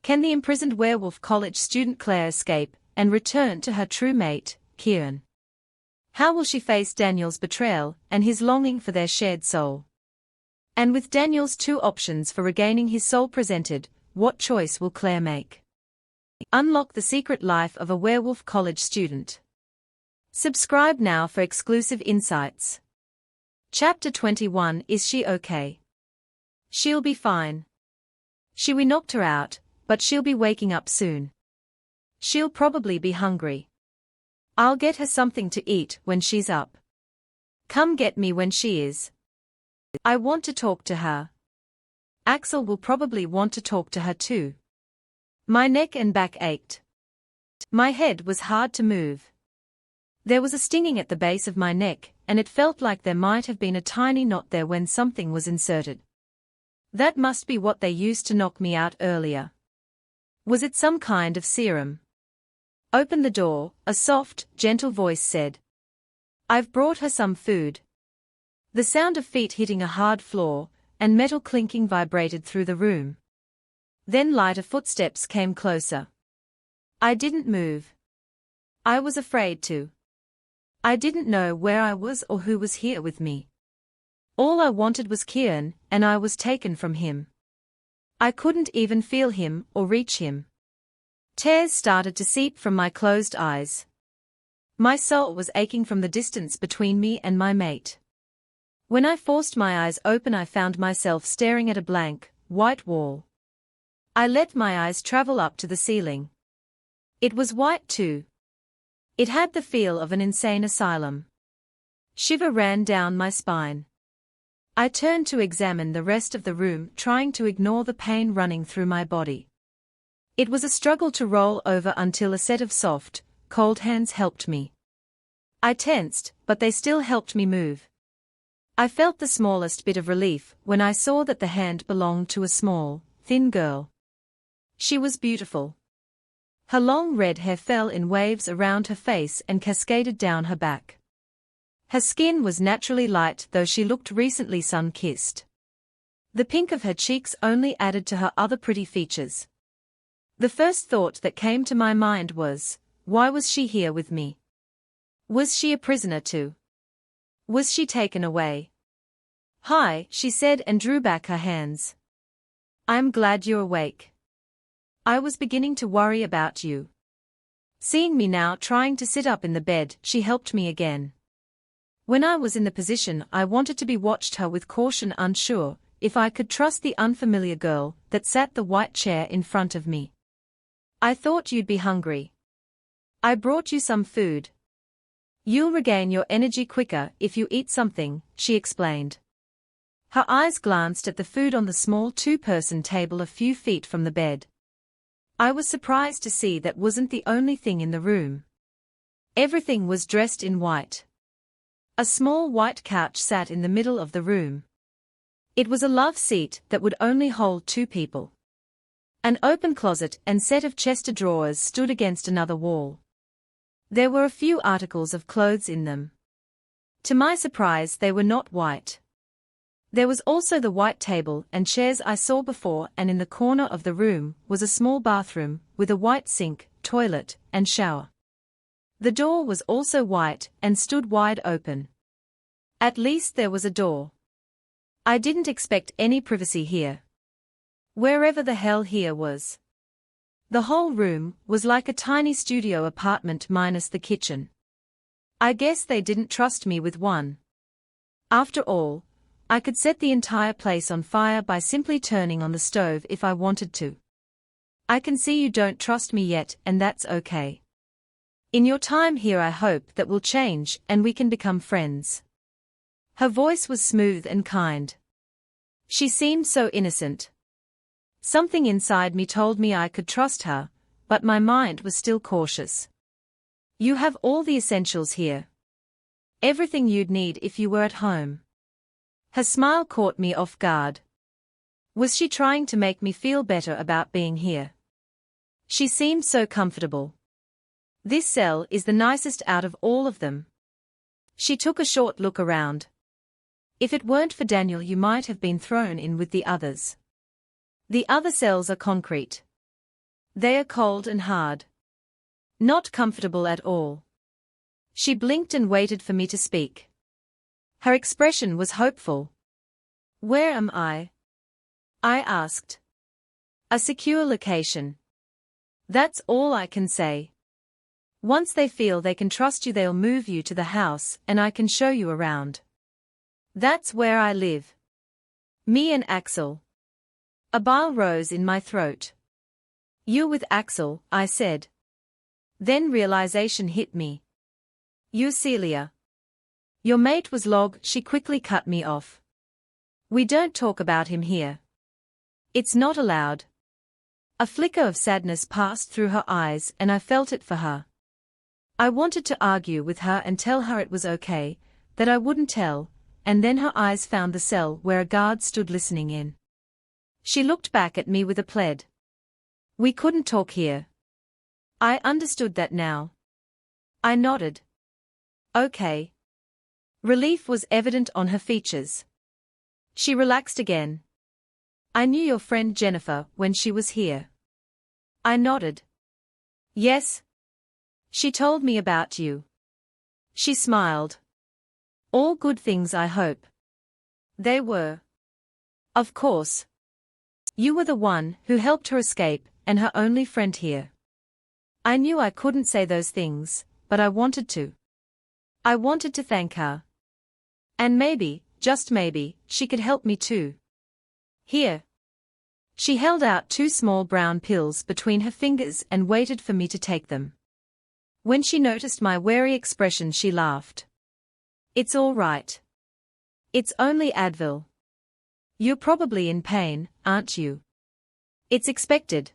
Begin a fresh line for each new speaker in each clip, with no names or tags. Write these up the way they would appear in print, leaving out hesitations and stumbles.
Can the imprisoned werewolf college student Claire escape and return to her true mate, Kieran? How will she face Daniel's betrayal and his longing for their shared soul? And with Daniel's two options for regaining his soul presented, what choice will Claire make? Unlock the secret life of a werewolf college student. Subscribe now for exclusive insights. Chapter 21. Is she okay? She'll be fine. We knocked her out, but she'll be waking up soon. She'll probably be hungry. I'll get her something to eat when she's up. Come get me when she is. I want to talk to her. Axel will probably want to talk to her too. My neck and back ached. My head was hard to move. There was a stinging at the base of my neck, and it felt like there might have been a tiny knot there when something was inserted. That must be what they used to knock me out earlier. Was it some kind of serum? Open the door, a soft, gentle voice said. I've brought her some food. The sound of feet hitting a hard floor, and metal clinking vibrated through the room. Then lighter footsteps came closer. I didn't move. I was afraid to. I didn't know where I was or who was here with me. All I wanted was Kieran, and I was taken from him. I couldn't even feel him or reach him. Tears started to seep from my closed eyes. My soul was aching from the distance between me and my mate. When I forced my eyes open, I found myself staring at a blank, white wall. I let my eyes travel up to the ceiling. It was white too. It had the feel of an insane asylum. Shiver ran down my spine. I turned to examine the rest of the room, trying to ignore the pain running through my body. It was a struggle to roll over until a set of soft, cold hands helped me. I tensed, but they still helped me move. I felt the smallest bit of relief when I saw that the hand belonged to a small, thin girl. She was beautiful. Her long red hair fell in waves around her face and cascaded down her back. Her skin was naturally light, though she looked recently sun-kissed. The pink of her cheeks only added to her other pretty features. The first thought that came to my mind was, why was she here with me? Was she a prisoner too? Was she taken away? Hi, she said and drew back her hands. I'm glad you're awake. I was beginning to worry about you. Seeing me now trying to sit up in the bed, she helped me again. When I was in the position I wanted to be, watched her with caution, unsure if I could trust the unfamiliar girl that sat the white chair in front of me. I thought you'd be hungry. I brought you some food. You'll regain your energy quicker if you eat something, she explained. Her eyes glanced at the food on the small two-person table a few feet from the bed. I was surprised to see that wasn't the only thing in the room. Everything was dressed in white. A small white couch sat in the middle of the room. It was a love seat that would only hold two people. An open closet and set of chest of drawers stood against another wall. There were a few articles of clothes in them. To my surprise, they were not white. There was also the white table and chairs I saw before, and in the corner of the room was a small bathroom with a white sink, toilet, and shower. The door was also white and stood wide open. At least there was a door. I didn't expect any privacy here. Wherever the hell here was. The whole room was like a tiny studio apartment minus the kitchen. I guess they didn't trust me with one. After all, I could set the entire place on fire by simply turning on the stove if I wanted to. I can see you don't trust me yet, and that's okay. In your time here I hope that will change and we can become friends. Her voice was smooth and kind. She seemed so innocent. Something inside me told me I could trust her, but my mind was still cautious. You have all the essentials here. Everything you'd need if you were at home. Her smile caught me off guard. Was she trying to make me feel better about being here? She seemed so comfortable. This cell is the nicest out of all of them. She took a short look around. If it weren't for Daniel, you might have been thrown in with the others. The other cells are concrete. They are cold and hard. Not comfortable at all. She blinked and waited for me to speak. Her expression was hopeful. Where am I? I asked. A secure location. That's all I can say. Once they feel they can trust you, they'll move you to the house and I can show you around. That's where I live. Me and Axel. A bile rose in my throat. You with Axel, I said. Then realization hit me. You Celia. Your mate was Log, she quickly cut me off. We don't talk about him here. It's not allowed. A flicker of sadness passed through her eyes and I felt it for her. I wanted to argue with her and tell her it was okay, that I wouldn't tell, and then her eyes found the cell where a guard stood listening in. She looked back at me with a pled. We couldn't talk here. I understood that now. I nodded. Okay. Relief was evident on her features. She relaxed again. I knew your friend Jennifer when she was here. I nodded. Yes. She told me about you. She smiled. All good things, I hope. They were. Of course. You were the one who helped her escape, and her only friend here. I knew I couldn't say those things, but I wanted to. I wanted to thank her. And maybe, just maybe, she could help me too. Here. She held out 2 small brown pills between her fingers and waited for me to take them. When she noticed my wary expression, she laughed. It's all right. It's only Advil. You're probably in pain, aren't you? It's expected.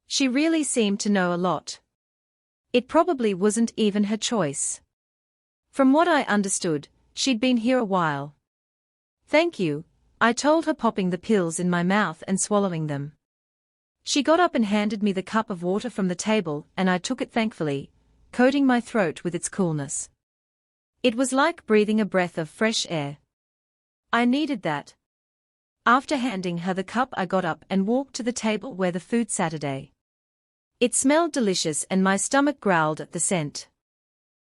She really seemed to know a lot. It probably wasn't even her choice. From what I understood, she'd been here a while. Thank you, I told her, popping the pills in my mouth and swallowing them. She got up and handed me the cup of water from the table, and I took it thankfully, coating my throat with its coolness. It was like breathing a breath of fresh air. I needed that. After handing her the cup, I got up and walked to the table where the food sat. It smelled delicious and my stomach growled at the scent.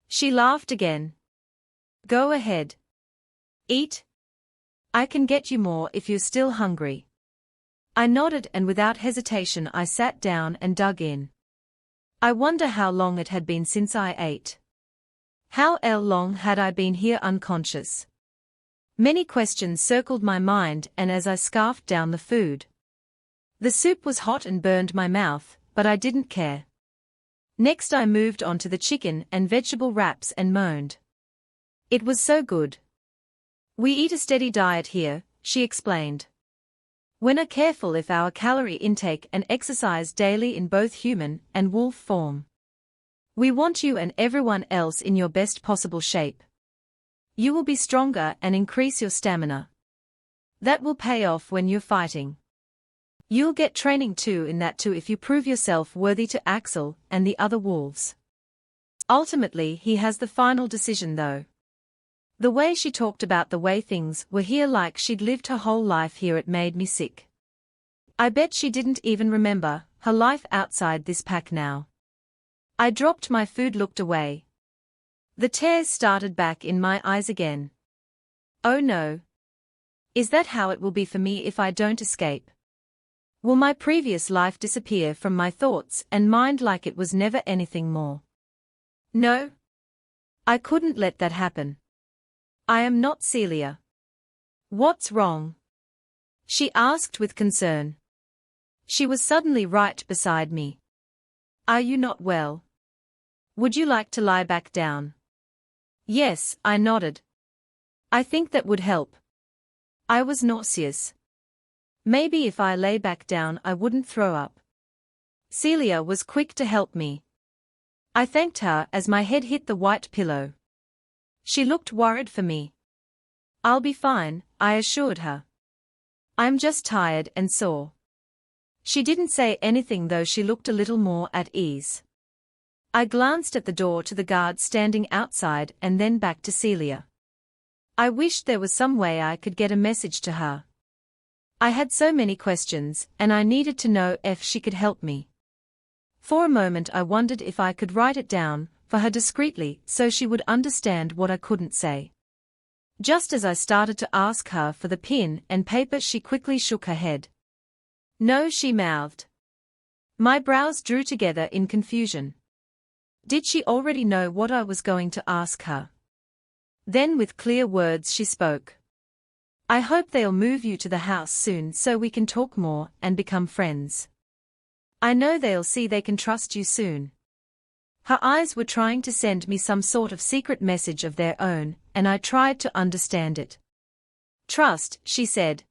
She laughed again. Go ahead. Eat. I can get you more if you're still hungry. I nodded and without hesitation I sat down and dug in. I wonder how long it had been since I ate. How long had I been here unconscious? Many questions circled my mind and as I scarfed down the food. The soup was hot and burned my mouth, but I didn't care. Next I moved on to the chicken and vegetable wraps and moaned. It was so good. We eat a steady diet here, she explained. We're careful of our calorie intake and exercise daily in both human and wolf form. We want you and everyone else in your best possible shape. You will be stronger and increase your stamina. That will pay off when you're fighting. You'll get training too if you prove yourself worthy to Axel and the other wolves. Ultimately he has the final decision though. The way she talked about the way things were here, like she'd lived her whole life here, it made me sick. I bet she didn't even remember her life outside this pack now. I dropped my food, looked away. The tears started back in my eyes again. Oh no. Is that how it will be for me if I don't escape? Will my previous life disappear from my thoughts and mind like it was never anything more? No. I couldn't let that happen. I am not Celia. What's wrong? She asked with concern. She was suddenly right beside me. Are you not well? Would you like to lie back down? Yes, I nodded. I think that would help. I was nauseous. Maybe if I lay back down I wouldn't throw up. Celia was quick to help me. I thanked her as my head hit the white pillow. She looked worried for me. I'll be fine, I assured her. I'm just tired and sore. She didn't say anything though, she looked a little more at ease. I glanced at the door to the guard standing outside and then back to Celia. I wished there was some way I could get a message to her. I had so many questions and I needed to know if she could help me. For a moment I wondered if I could write it down for her discreetly so she would understand what I couldn't say. Just as I started to ask her for the pen and paper, she quickly shook her head. No, she mouthed. My brows drew together in confusion. Did she already know what I was going to ask her? Then with clear words she spoke. I hope they'll move you to the house soon so we can talk more and become friends. I know they'll see they can trust you soon. Her eyes were trying to send me some sort of secret message of their own, and I tried to understand it. Trust, she said.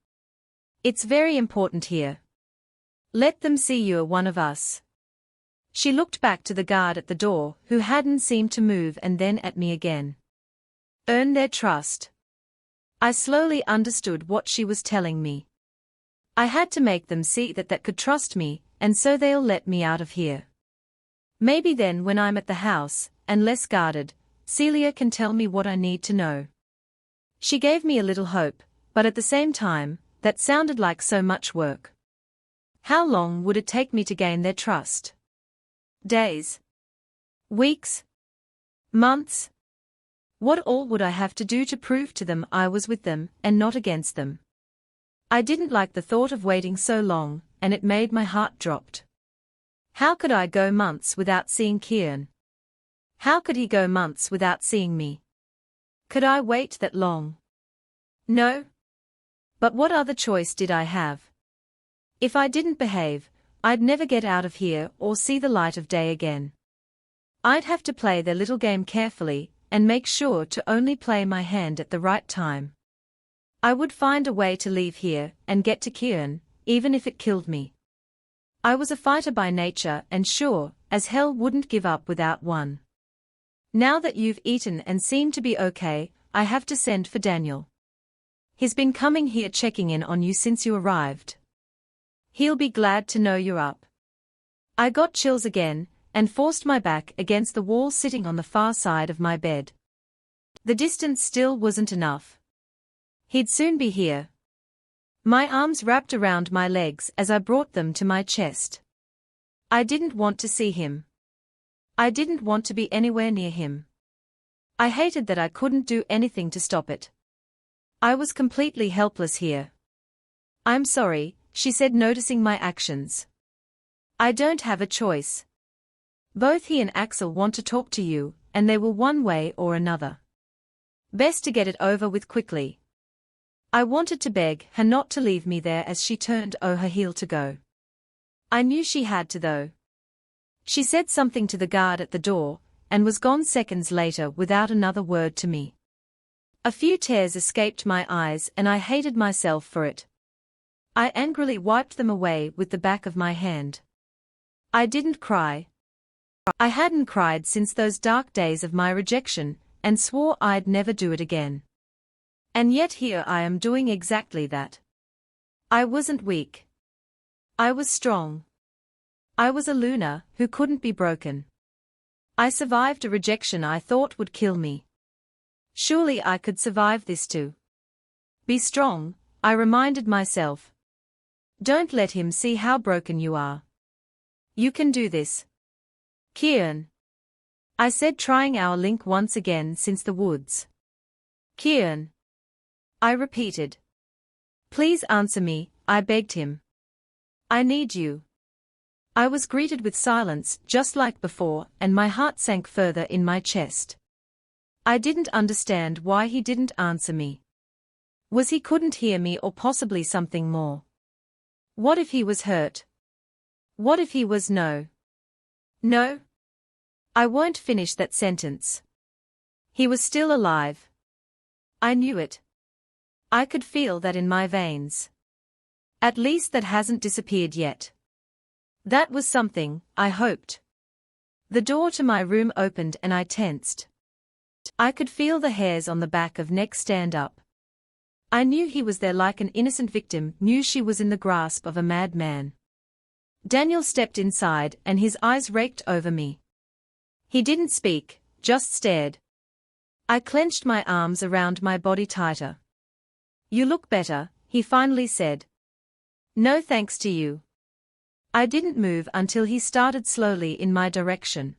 It's very important here. Let them see you're one of us. She looked back to the guard at the door, who hadn't seemed to move, and then at me again. Earn their trust. I slowly understood what she was telling me. I had to make them see that could trust me, and so they'll let me out of here. Maybe then when I'm at the house, and less guarded, Celia can tell me what I need to know. She gave me a little hope, but at the same time, that sounded like so much work. How long would it take me to gain their trust? Days? Weeks? Months? What all would I have to do to prove to them I was with them and not against them? I didn't like the thought of waiting so long, and it made my heart dropped. How could I go months without seeing Kieran? How could he go months without seeing me? Could I wait that long? No. But what other choice did I have? If I didn't behave, I'd never get out of here or see the light of day again. I'd have to play their little game carefully and make sure to only play my hand at the right time. I would find a way to leave here and get to Kieran, even if it killed me. I was a fighter by nature and sure as hell wouldn't give up without one. Now that you've eaten and seem to be okay, I have to send for Daniel. He's been coming here checking in on you since you arrived. He'll be glad to know you're up. I got chills again, and forced my back against the wall sitting on the far side of my bed. The distance still wasn't enough. He'd soon be here. My arms wrapped around my legs as I brought them to my chest. I didn't want to see him. I didn't want to be anywhere near him. I hated that I couldn't do anything to stop it. I was completely helpless here. I'm sorry, she said, noticing my actions. I don't have a choice. Both he and Axel want to talk to you, and they will one way or another. Best to get it over with quickly. I wanted to beg her not to leave me there as she turned her heel to go. I knew she had to though. She said something to the guard at the door, and was gone seconds later without another word to me. A few tears escaped my eyes and I hated myself for it. I angrily wiped them away with the back of my hand. I didn't cry. I hadn't cried since those dark days of my rejection, and swore I'd never do it again. And yet here I am doing exactly that. I wasn't weak. I was strong. I was a Luna who couldn't be broken. I survived a rejection I thought would kill me. Surely I could survive this too. Be strong, I reminded myself. Don't let him see how broken you are. You can do this. Kieran. I said, trying our link once again since the woods. Kieran. I repeated. Please answer me, I begged him. I need you. I was greeted with silence just like before, and my heart sank further in my chest. I didn't understand why he didn't answer me. Was he couldn't hear me, or possibly something more? What if he was hurt? What if he was no? I won't finish that sentence. He was still alive. I knew it. I could feel that in my veins. At least that hasn't disappeared yet. That was something, I hoped. The door to my room opened and I tensed. I could feel the hairs on the back of neck stand up. I knew he was there like an innocent victim knew she was in the grasp of a madman. Daniel stepped inside and his eyes raked over me. He didn't speak, just stared. I clenched my arms around my body tighter. You look better, he finally said. No thanks to you. I didn't move until he started slowly in my direction.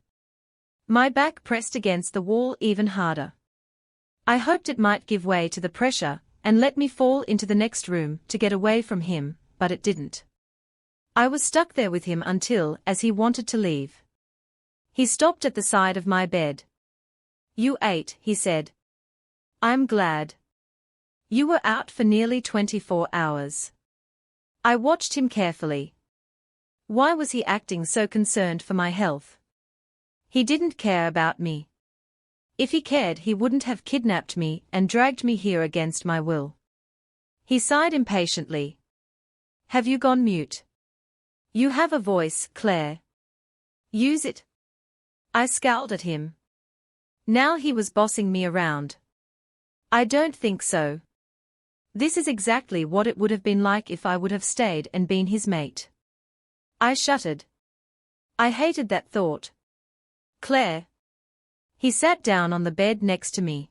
My back pressed against the wall even harder. I hoped it might give way to the pressure and let me fall into the next room to get away from him, but it didn't. I was stuck there with him until, as he wanted to leave, he stopped at the side of my bed. "You ate," he said. "I'm glad. You were out for nearly 24 hours. I watched him carefully. Why was he acting so concerned for my health? He didn't care about me. If he cared, he wouldn't have kidnapped me and dragged me here against my will." He sighed impatiently. "Have you gone mute? You have a voice, Claire. Use it." I scowled at him. Now he was bossing me around. "I don't think so. This is exactly what it would have been like if I would have stayed and been his mate." I shuddered. I hated that thought. "Claire." He sat down on the bed next to me.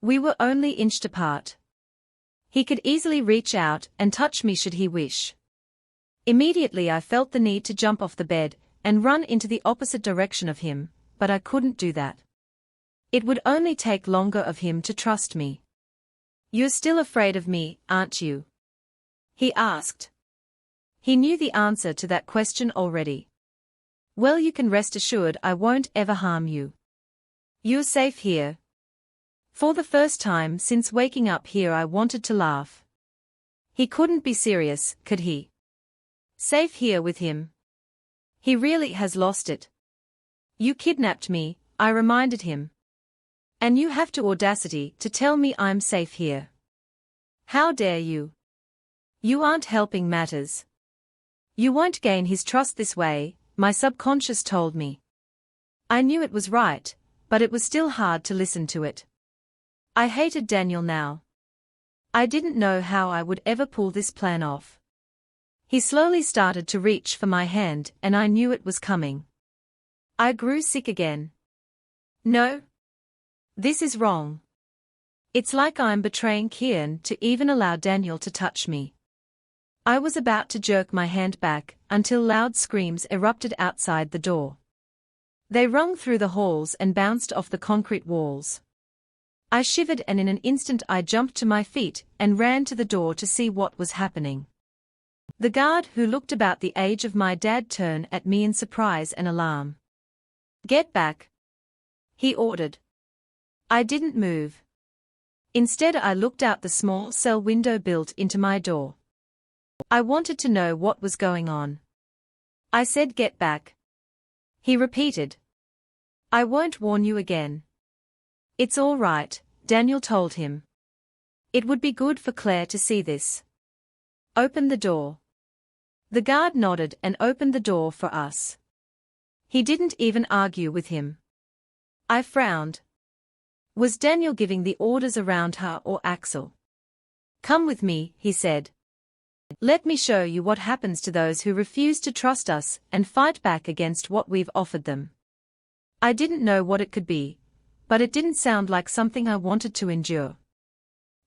We were only inched apart. He could easily reach out and touch me should he wish. Immediately I felt the need to jump off the bed and run into the opposite direction of him, but I couldn't do that. It would only take longer of him to trust me. "You're still afraid of me, aren't you?" he asked. He knew the answer to that question already. "Well, you can rest assured I won't ever harm you. You're safe here." For the first time since waking up here I wanted to laugh. He couldn't be serious, could he? Safe here with him? He really has lost it. "You kidnapped me," I reminded him. "And you have the audacity to tell me I'm safe here. How dare you? You aren't helping matters. You won't gain his trust this way," my subconscious told me. I knew it was right, but it was still hard to listen to it. I hated Daniel now. I didn't know how I would ever pull this plan off. He slowly started to reach for my hand and I knew it was coming. I grew sick again. No. This is wrong. It's like I'm betraying Kieran to even allow Daniel to touch me. I was about to jerk my hand back until loud screams erupted outside the door. They rung through the halls and bounced off the concrete walls. I shivered and in an instant I jumped to my feet and ran to the door to see what was happening. The guard, who looked about the age of my dad, turned at me in surprise and alarm. "Get back," he ordered. I didn't move. Instead I looked out the small cell window built into my door. I wanted to know what was going on. I said, "Get back." He repeated. "I won't warn you again." "It's all right," Daniel told him. "It would be good for Claire to see this. Open the door." The guard nodded and opened the door for us. He didn't even argue with him. I frowned. Was Daniel giving the orders around her or Axel? "Come with me," he said. "Let me show you what happens to those who refuse to trust us and fight back against what we've offered them." I didn't know what it could be, but it didn't sound like something I wanted to endure.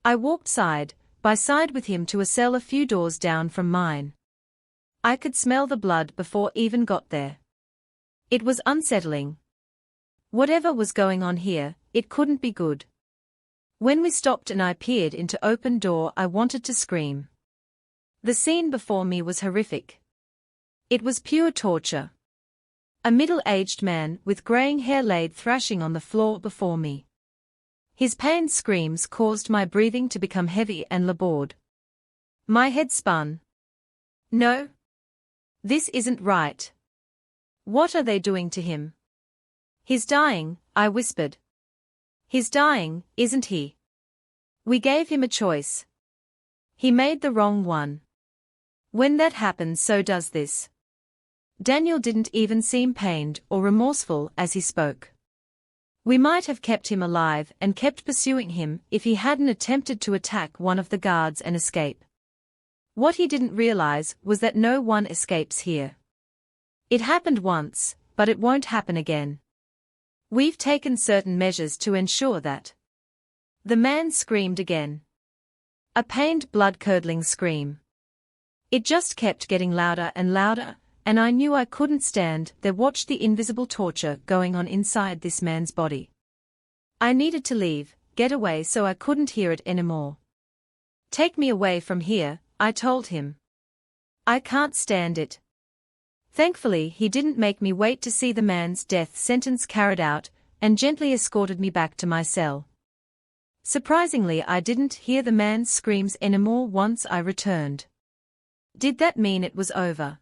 I walked side by side with him to a cell a few doors down from mine. I could smell the blood before even got there. It was unsettling. Whatever was going on here, it couldn't be good. When we stopped and I peered into open door, I wanted to scream. The scene before me was horrific. It was pure torture. A middle-aged man with graying hair laid thrashing on the floor before me. His pained screams caused my breathing to become heavy and labored. My head spun. No. This isn't right. What are they doing to him? "He's dying," I whispered. "He's dying, isn't he? We gave him a choice. He made the wrong one. When that happens, so does this." Daniel didn't even seem pained or remorseful as he spoke. We might have kept him alive and kept pursuing him if he hadn't attempted to attack one of the guards and escape. What he didn't realize was that no one escapes here. It happened once, but it won't happen again. We've taken certain measures to ensure that. The man screamed again. A pained, blood-curdling scream. It just kept getting louder and louder, and I knew I couldn't stand there. Watch the invisible torture going on inside this man's body. I needed to leave, get away so I couldn't hear it anymore. Take me away from here, I told him. I can't stand it. Thankfully, he didn't make me wait to see the man's death sentence carried out, and gently escorted me back to my cell. Surprisingly, I didn't hear the man's screams anymore once I returned. Did that mean it was over?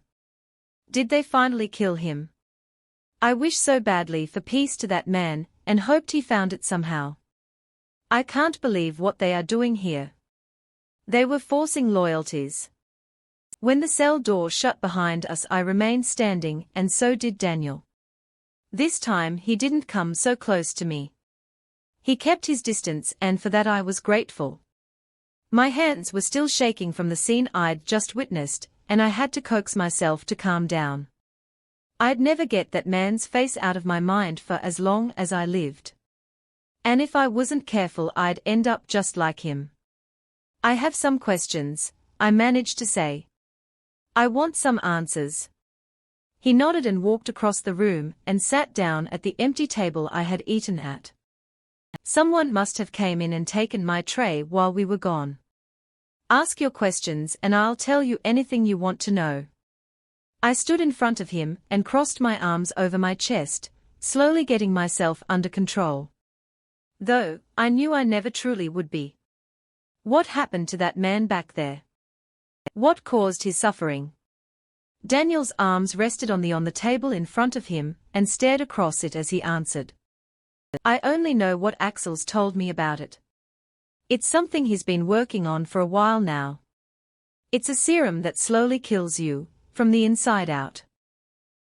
Did they finally kill him? I wished so badly for peace to that man, and hoped he found it somehow. I can't believe what they are doing here. They were forcing loyalties. When the cell door shut behind us, I remained standing, and so did Daniel. This time he didn't come so close to me. He kept his distance, and for that I was grateful. My hands were still shaking from the scene I'd just witnessed, and I had to coax myself to calm down. I'd never get that man's face out of my mind for as long as I lived. And if I wasn't careful, I'd end up just like him. I have some questions, I managed to say. I want some answers. He nodded and walked across the room and sat down at the empty table I had eaten at. Someone must have came in and taken my tray while we were gone. Ask your questions and I'll tell you anything you want to know. I stood in front of him and crossed my arms over my chest, slowly getting myself under control. Though, I knew I never truly would be. What happened to that man back there? What caused his suffering? Daniel's arms rested on the table in front of him and stared across it as he answered. I only know what Axel's told me about it. It's something he's been working on for a while now. It's a serum that slowly kills you, from the inside out.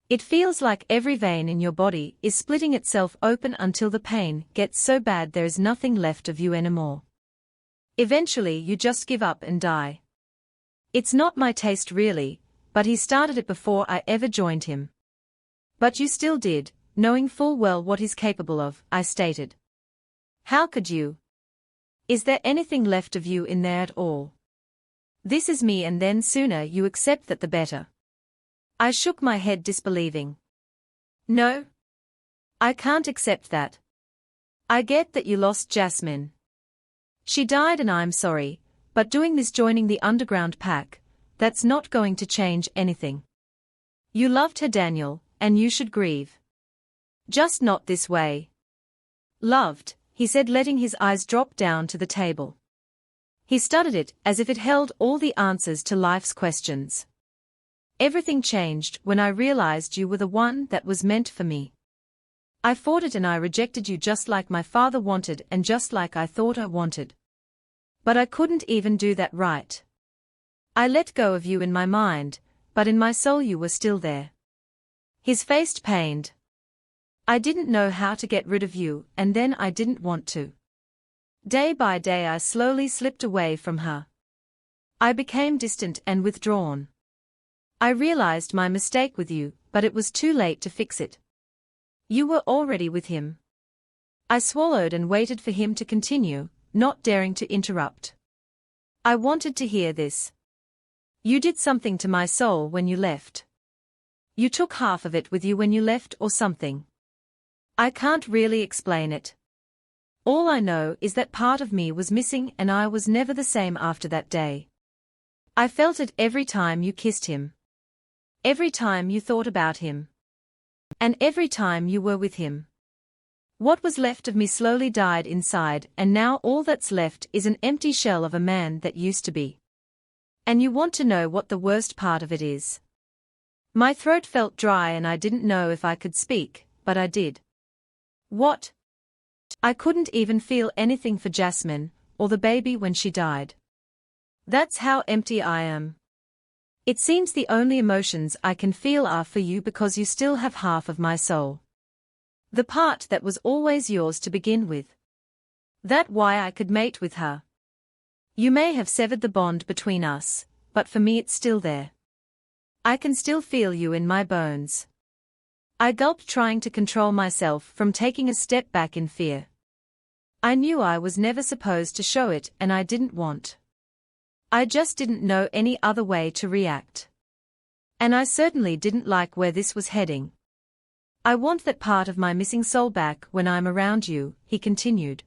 It feels like every vein in your body is splitting itself open until the pain gets so bad there is nothing left of you anymore. Eventually you just give up and die. It's not my taste really, but he started it before I ever joined him. But you still did, knowing full well what he's capable of, I stated. How could you? Is there anything left of you in there at all? This is me, and then sooner you accept that the better. I shook my head disbelieving. No. I can't accept that. I get that you lost Jasmine. She died and I'm sorry, but doing this, joining the underground pack, that's not going to change anything. You loved her, Daniel, and you should grieve. Just not this way. Loved, he said, letting his eyes drop down to the table. He studied it as if it held all the answers to life's questions. Everything changed when I realized you were the one that was meant for me. I fought it and I rejected you just like my father wanted and just like I thought I wanted. But I couldn't even do that right. I let go of you in my mind, but in my soul you were still there. His face pained. I didn't know how to get rid of you, and then I didn't want to. Day by day I slowly slipped away from her. I became distant and withdrawn. I realized my mistake with you, but it was too late to fix it. You were already with him. I swallowed and waited for him to continue, not daring to interrupt. I wanted to hear this. You did something to my soul when you left. You took half of it with you when you left or something. I can't really explain it. All I know is that part of me was missing and I was never the same after that day. I felt it every time you kissed him. Every time you thought about him. And every time you were with him. What was left of me slowly died inside, and now all that's left is an empty shell of a man that used to be. And you want to know what the worst part of it is? My throat felt dry and I didn't know if I could speak, but I did. What? I couldn't even feel anything for Jasmine, or the baby when she died. That's how empty I am. It seems the only emotions I can feel are for you because you still have half of my soul. The part that was always yours to begin with. That's why I could mate with her. You may have severed the bond between us, but for me it's still there. I can still feel you in my bones. I gulped, trying to control myself from taking a step back in fear. I knew I was never supposed to show it and I didn't want. I just didn't know any other way to react. And I certainly didn't like where this was heading. I want that part of my missing soul back when I'm around you, he continued.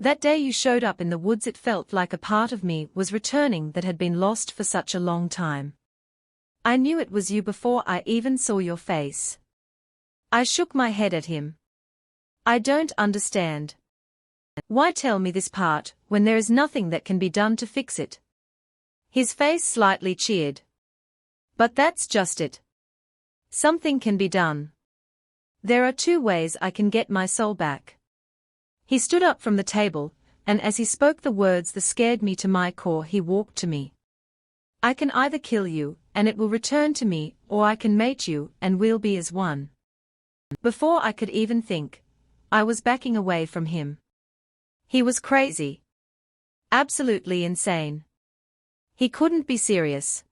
That day you showed up in the woods, it felt like a part of me was returning that had been lost for such a long time. I knew it was you before I even saw your face. I shook my head at him. I don't understand. Why tell me this part, when there is nothing that can be done to fix it? His face slightly cheered. But that's just it. Something can be done. There are two ways I can get my soul back. He stood up from the table, and as he spoke the words that scared me to my core, he walked to me. I can either kill you, and it will return to me, or I can mate you, and we'll be as one. Before I could even think, I was backing away from him. He was crazy. Absolutely insane. He couldn't be serious.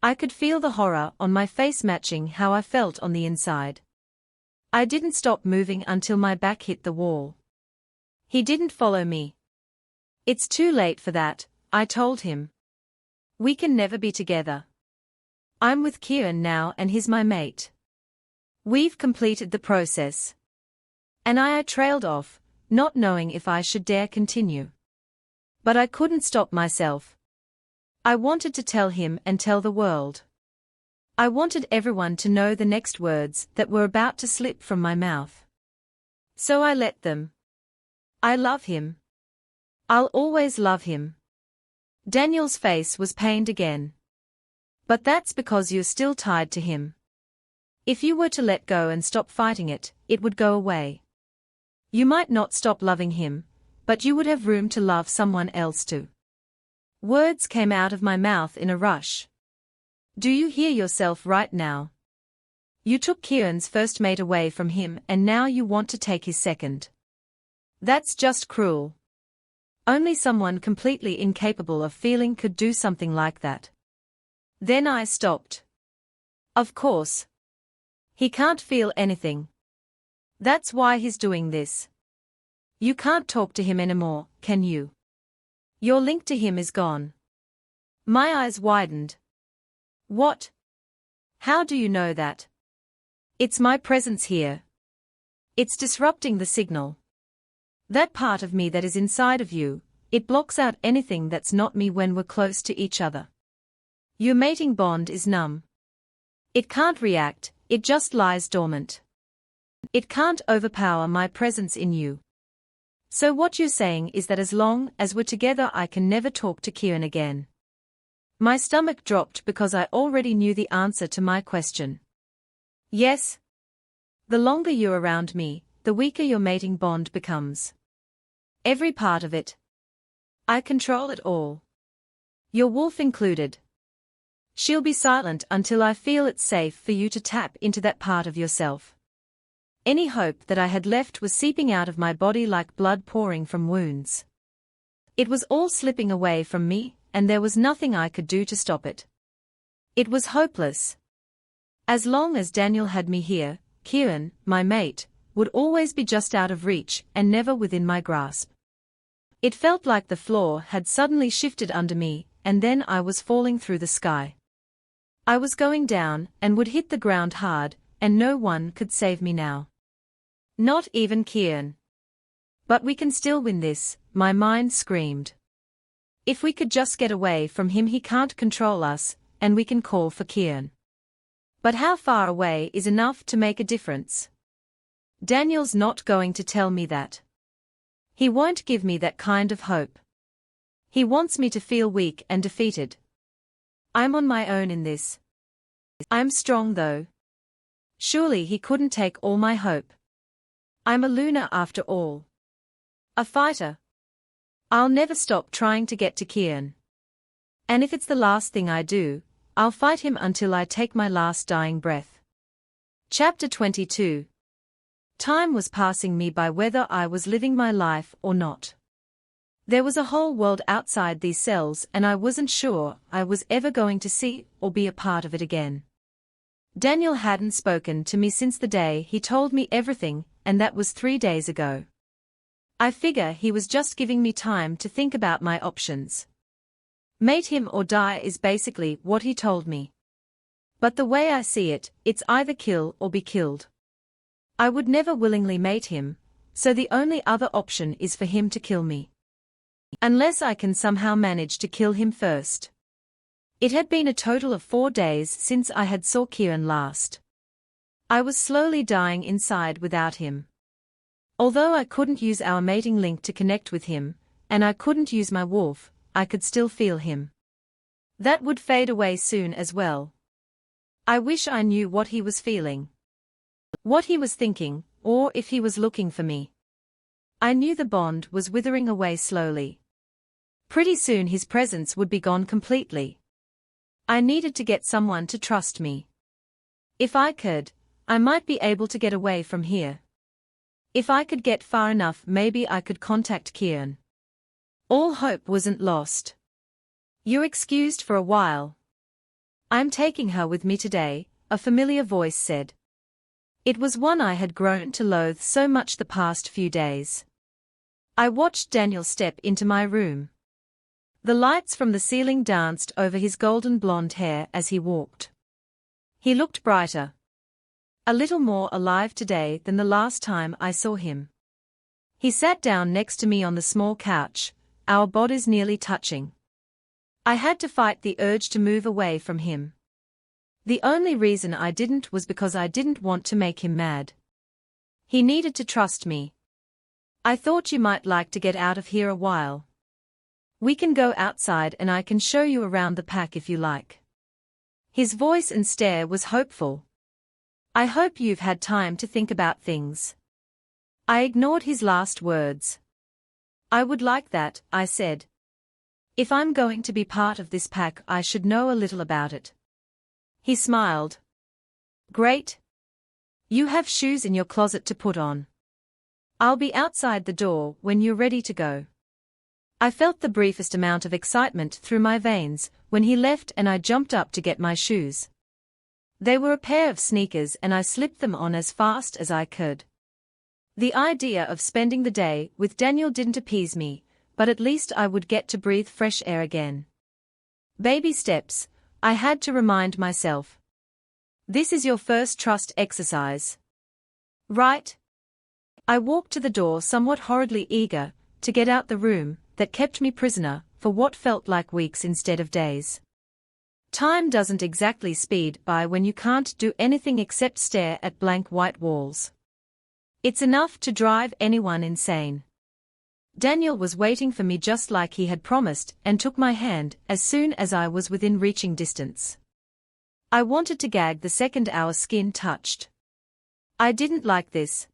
I could feel the horror on my face matching how I felt on the inside. I didn't stop moving until my back hit the wall. He didn't follow me. It's too late for that, I told him. We can never be together. I'm with Kieran now and he's my mate. We've completed the process. And I trailed off, not knowing if I should dare continue. But I couldn't stop myself. I wanted to tell him and tell the world. I wanted everyone to know the next words that were about to slip from my mouth. So I let them. I love him. I'll always love him. Daniel's face was pained again. But that's because you're still tied to him. If you were to let go and stop fighting it, it would go away. You might not stop loving him, but you would have room to love someone else too. Words came out of my mouth in a rush. Do you hear yourself right now? You took Kieran's first mate away from him and now you want to take his second. That's just cruel. Only someone completely incapable of feeling could do something like that. Then I stopped. Of course. He can't feel anything. That's why he's doing this. You can't talk to him anymore, can you? Your link to him is gone. My eyes widened. What? How do you know that? It's my presence here. It's disrupting the signal. That part of me that is inside of you, it blocks out anything that's not me when we're close to each other. Your mating bond is numb. It can't react, it just lies dormant. It can't overpower my presence in you. So what you're saying is that as long as we're together I can never talk to Kieran again. My stomach dropped because I already knew the answer to my question. Yes. The longer you're around me, the weaker your mating bond becomes. Every part of it. I control it all. Your wolf included. She'll be silent until I feel it's safe for you to tap into that part of yourself. Any hope that I had left was seeping out of my body like blood pouring from wounds. It was all slipping away from me, and there was nothing I could do to stop it. It was hopeless. As long as Daniel had me here, Kieran, my mate, would always be just out of reach and never within my grasp. It felt like the floor had suddenly shifted under me, and then I was falling through the sky. I was going down and would hit the ground hard, and no one could save me now. Not even Kieran. But we can still win this, my mind screamed. If we could just get away from him, he can't control us, and we can call for Kieran. But how far away is enough to make a difference? Daniel's not going to tell me that. He won't give me that kind of hope. He wants me to feel weak and defeated. I'm on my own in this. I'm strong though. Surely he couldn't take all my hope. I'm a loner after all. A fighter. I'll never stop trying to get to Kieran. And if it's the last thing I do, I'll fight him until I take my last dying breath. Chapter 22. Time was passing me by whether I was living my life or not. There was a whole world outside these cells and I wasn't sure I was ever going to see or be a part of it again. Daniel hadn't spoken to me since the day he told me everything, and that was 3 days ago. I figure he was just giving me time to think about my options. Mate him or die is basically what he told me. But the way I see it, it's either kill or be killed. I would never willingly mate him, so the only other option is for him to kill me. Unless I can somehow manage to kill him first. It had been a total of 4 days since I had saw Kieran last. I was slowly dying inside without him. Although I couldn't use our mating link to connect with him, and I couldn't use my wolf, I could still feel him. That would fade away soon as well. I wish I knew what he was feeling. What he was thinking, or if he was looking for me. I knew the bond was withering away slowly. Pretty soon his presence would be gone completely. I needed to get someone to trust me. If I could, I might be able to get away from here. If I could get far enough, maybe I could contact Kieran. All hope wasn't lost. You're excused for a while. I'm taking her with me today, a familiar voice said. It was one I had grown to loathe so much the past few days. I watched Daniel step into my room. The lights from the ceiling danced over his golden blonde hair as he walked. He looked brighter. A little more alive today than the last time I saw him. He sat down next to me on the small couch, our bodies nearly touching. I had to fight the urge to move away from him. The only reason I didn't was because I didn't want to make him mad. He needed to trust me. I thought you might like to get out of here a while. We can go outside and I can show you around the pack if you like. His voice and stare was hopeful. I hope you've had time to think about things. I ignored his last words. I would like that, I said. If I'm going to be part of this pack, I should know a little about it. He smiled. Great. You have shoes in your closet to put on. I'll be outside the door when you're ready to go. I felt the briefest amount of excitement through my veins when he left and I jumped up to get my shoes. They were a pair of sneakers and I slipped them on as fast as I could. The idea of spending the day with Daniel didn't appease me, but at least I would get to breathe fresh air again. Baby steps, I had to remind myself. This is your first trust exercise. Right? I walked to the door somewhat horridly eager to get out the room that kept me prisoner for what felt like weeks instead of days. Time doesn't exactly speed by when you can't do anything except stare at blank white walls. It's enough to drive anyone insane. Daniel was waiting for me just like he had promised and took my hand as soon as I was within reaching distance. I wanted to gag the second our skin touched. I didn't like this.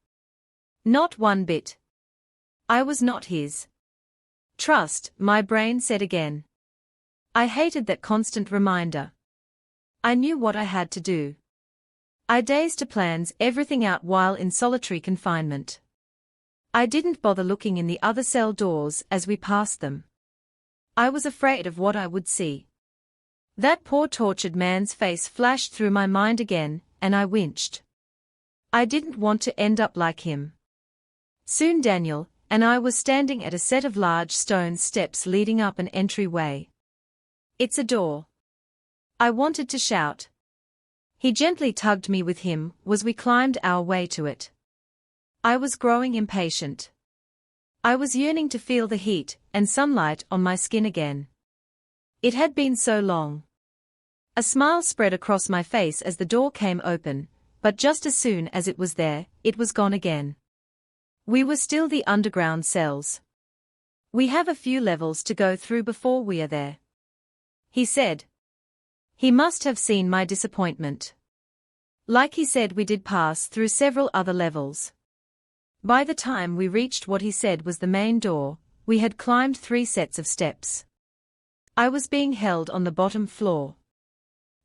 Not one bit. I was not his. Trust, my brain said again. I hated that constant reminder. I knew what I had to do. I dazed to plans everything out while in solitary confinement. I didn't bother looking in the other cell doors as we passed them. I was afraid of what I would see. That poor tortured man's face flashed through my mind again, and I winced. I didn't want to end up like him. Soon Daniel and I were standing at a set of large stone steps leading up an entryway. It's a door. I wanted to shout. He gently tugged me with him as we climbed our way to it. I was growing impatient. I was yearning to feel the heat and sunlight on my skin again. It had been so long. A smile spread across my face as the door came open, but just as soon as it was there, it was gone again. We were still the underground cells. We have a few levels to go through before we are there, he said. He must have seen my disappointment. Like he said, we did pass through several other levels. By the time we reached what he said was the main door, we had climbed 3 sets of steps. I was being held on the bottom floor.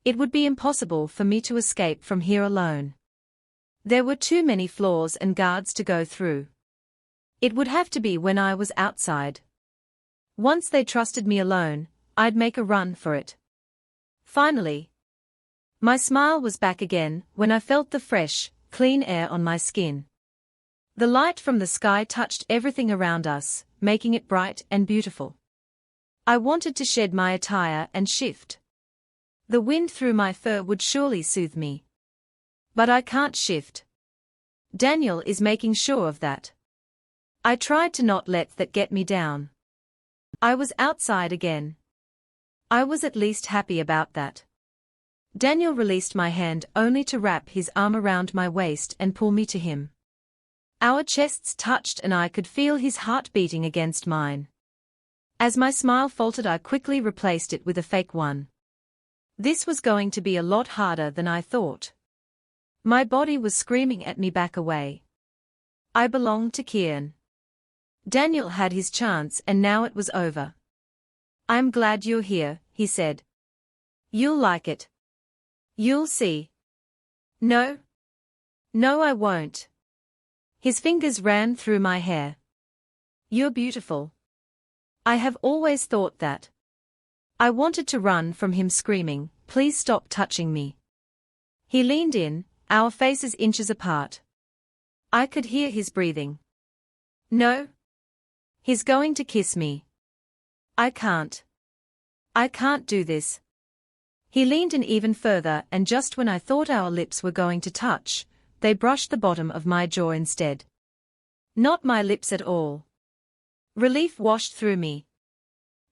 It would be impossible for me to escape from here alone. There were too many floors and guards to go through. It would have to be when I was outside. Once they trusted me alone, I'd make a run for it. Finally, my smile was back again when I felt the fresh, clean air on my skin. The light from the sky touched everything around us, making it bright and beautiful. I wanted to shed my attire and shift. The wind through my fur would surely soothe me. But I can't shift. Daniel is making sure of that. I tried to not let that get me down. I was outside again. I was at least happy about that. Daniel released my hand only to wrap his arm around my waist and pull me to him. Our chests touched and I could feel his heart beating against mine. As my smile faltered, I quickly replaced it with a fake one. This was going to be a lot harder than I thought. My body was screaming at me, back away. I belonged to Kieran. Daniel had his chance and now it was over. I'm glad you're here, he said. You'll like it. You'll see. No. No, I won't. His fingers ran through my hair. You're beautiful. I have always thought that. I wanted to run from him, screaming, please stop touching me. He leaned in, our faces inches apart. I could hear his breathing. No. He's going to kiss me. I can't. I can't do this. He leaned in even further, and just when I thought our lips were going to touch, they brushed the bottom of my jaw instead. Not my lips at all. Relief washed through me.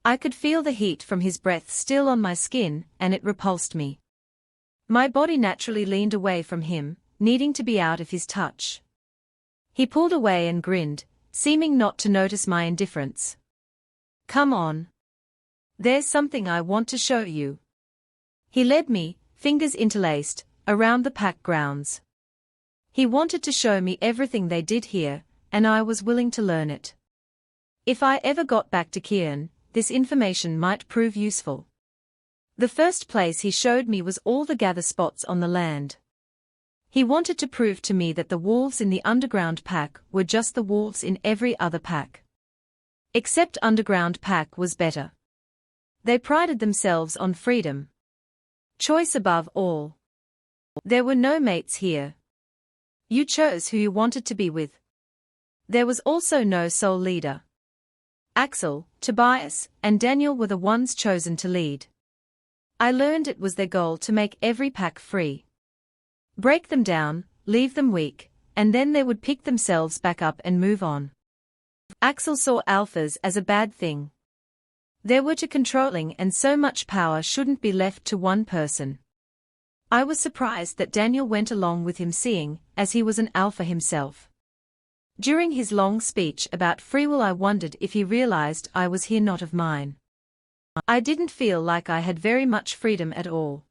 I could feel the heat from his breath still on my skin, and it repulsed me. My body naturally leaned away from him, needing to be out of his touch. He pulled away and grinned, seeming not to notice my indifference. Come on. There's something I want to show you. He led me, fingers interlaced, around the pack grounds. He wanted to show me everything they did here, and I was willing to learn it. If I ever got back to Kieran, this information might prove useful. The first place he showed me was all the gather spots on the land. He wanted to prove to me that the wolves in the underground pack were just the wolves in every other pack. Except underground pack was better. They prided themselves on freedom. Choice above all. There were no mates here. You chose who you wanted to be with. There was also no sole leader. Axel, Tobias, and Daniel were the ones chosen to lead. I learned it was their goal to make every pack free. Break them down, leave them weak, and then they would pick themselves back up and move on. Axel saw alphas as a bad thing. They were too controlling, and so much power shouldn't be left to one person. I was surprised that Daniel went along with him, seeing as he was an alpha himself. During his long speech about free will, I wondered if he realized I was here not of mine. I didn't feel like I had very much freedom at all.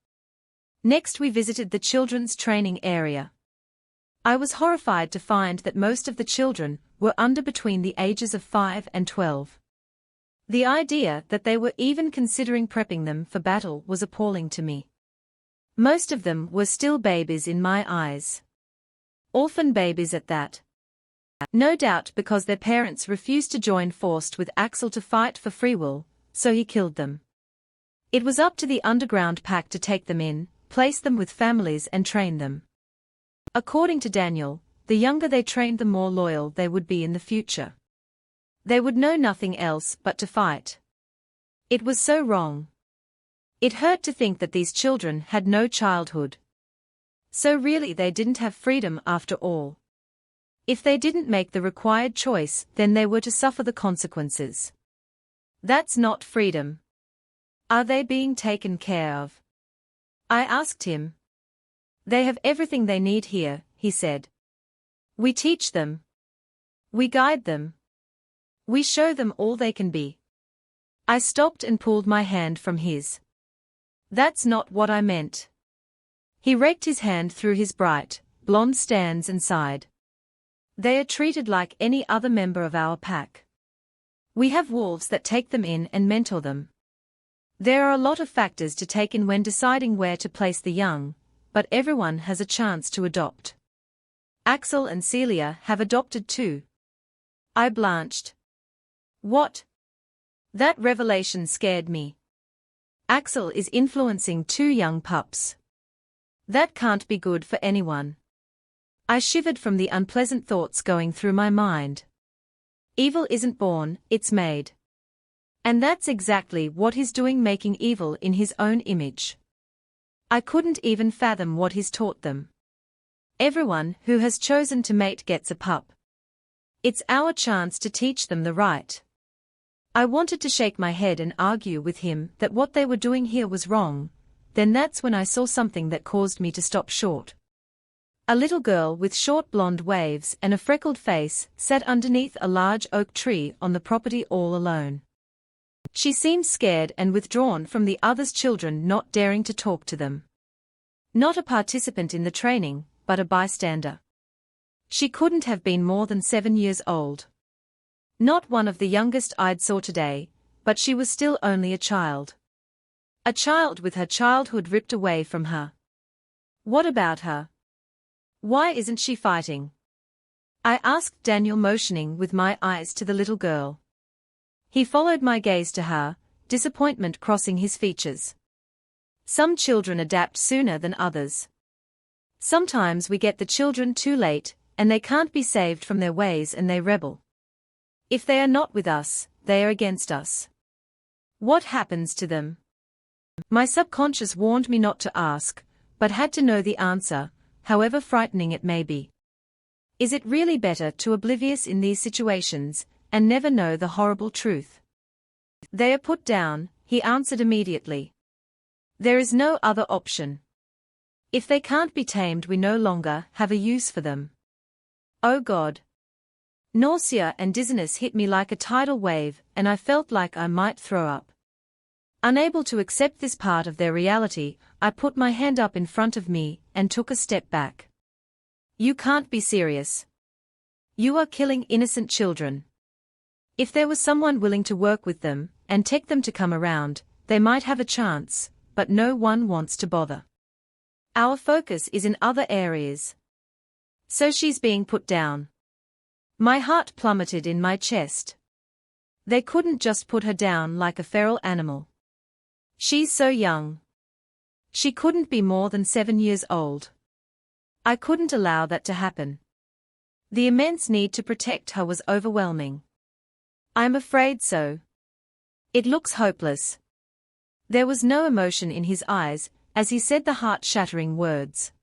Next we visited the children's training area. I was horrified to find that most of the children were under between the ages of 5 and 12. The idea that they were even considering prepping them for battle was appalling to me. Most of them were still babies in my eyes. Orphan babies at that. No doubt because their parents refused to join forced with Axel to fight for free will, so he killed them. It was up to the underground pack to take them in, place them with families and train them. According to Daniel, the younger they trained, the more loyal they would be in the future. They would know nothing else but to fight. It was so wrong. It hurt to think that these children had no childhood. So really they didn't have freedom after all. If they didn't make the required choice, then they were to suffer the consequences. That's not freedom. Are they being taken care of? I asked him. They have everything they need here, he said. We teach them. We guide them. We show them all they can be. I stopped and pulled my hand from his. That's not what I meant. He raked his hand through his bright, blonde strands and sighed. They are treated like any other member of our pack. We have wolves that take them in and mentor them. There are a lot of factors to take in when deciding where to place the young, but everyone has a chance to adopt. Axel and Celia have adopted too. I blanched. What? That revelation scared me. Axel is influencing 2 young pups. That can't be good for anyone. I shivered from the unpleasant thoughts going through my mind. Evil isn't born, it's made. And that's exactly what he's doing, making evil in his own image. I couldn't even fathom what he's taught them. Everyone who has chosen to mate gets a pup. It's our chance to teach them the right. I wanted to shake my head and argue with him that what they were doing here was wrong. Then that's when I saw something that caused me to stop short. A little girl with short blonde waves and a freckled face sat underneath a large oak tree on the property all alone. She seemed scared and withdrawn from the others' children, not daring to talk to them. Not a participant in the training, but a bystander. She couldn't have been more than 7 years old. Not one of the youngest I'd saw today, but she was still only a child. A child with her childhood ripped away from her. What about her? Why isn't she fighting? I asked Daniel, motioning with my eyes to the little girl. He followed my gaze to her, disappointment crossing his features. Some children adapt sooner than others. Sometimes we get the children too late, and they can't be saved from their ways and they rebel. If they are not with us, they are against us. What happens to them? My subconscious warned me not to ask, but had to know the answer, however frightening it may be. Is it really better to be oblivious in these situations, and never know the horrible truth? They are put down, he answered immediately. There is no other option. If they can't be tamed, we no longer have a use for them. Oh God! Nausea and dizziness hit me like a tidal wave, and I felt like I might throw up. Unable to accept this part of their reality, I put my hand up in front of me and took a step back. You can't be serious. You are killing innocent children. If there was someone willing to work with them and take them to come around, they might have a chance, but no one wants to bother. Our focus is in other areas. So she's being put down. My heart plummeted in my chest. They couldn't just put her down like a feral animal. She's so young. She couldn't be more than 7 years old. I couldn't allow that to happen. The immense need to protect her was overwhelming. I'm afraid so. It looks hopeless. There was no emotion in his eyes as he said the heart-shattering words.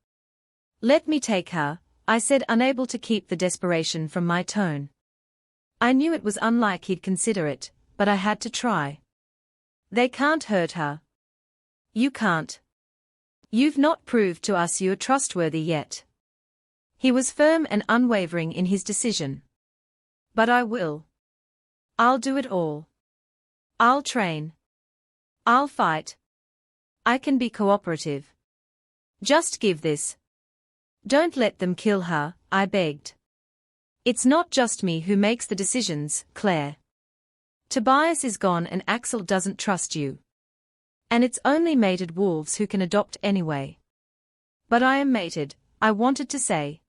Let me take her, I said, unable to keep the desperation from my tone. I knew it was unlike he'd consider it, but I had to try. They can't hurt her. You can't. You've not proved to us you're trustworthy yet. He was firm and unwavering in his decision. But I will. I'll do it all. I'll train. I'll fight. I can be cooperative. Just give this. Don't let them kill her, I begged. It's not just me who makes the decisions, Claire. Tobias is gone and Axel doesn't trust you. And it's only mated wolves who can adopt anyway. But I am mated, I wanted to say.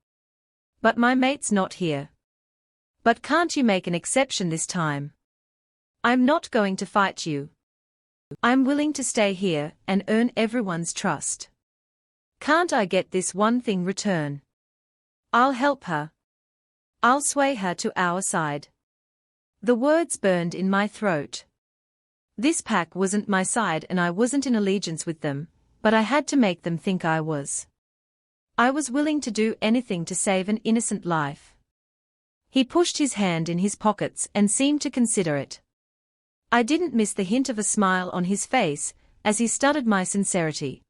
But my mate's not here. But can't you make an exception this time? I'm not going to fight you. I'm willing to stay here and earn everyone's trust. Can't I get this one thing return? I'll help her. I'll sway her to our side. The words burned in my throat. This pack wasn't my side and I wasn't in allegiance with them, but I had to make them think I was. I was willing to do anything to save an innocent life. He pushed his hand in his pockets and seemed to consider it. I didn't miss the hint of a smile on his face as he studied my sincerity.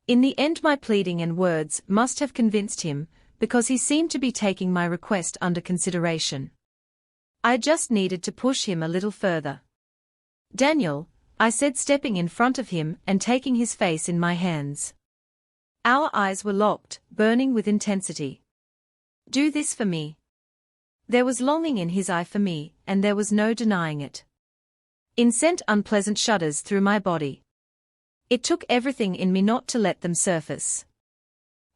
In the end, my pleading and words must have convinced him, because he seemed to be taking my request under consideration. I just needed to push him a little further. Daniel, I said, stepping in front of him and taking his face in my hands. Our eyes were locked, burning with intensity. Do this for me. There was longing in his eye for me, and there was no denying it. It sent unpleasant shudders through my body. It took everything in me not to let them surface.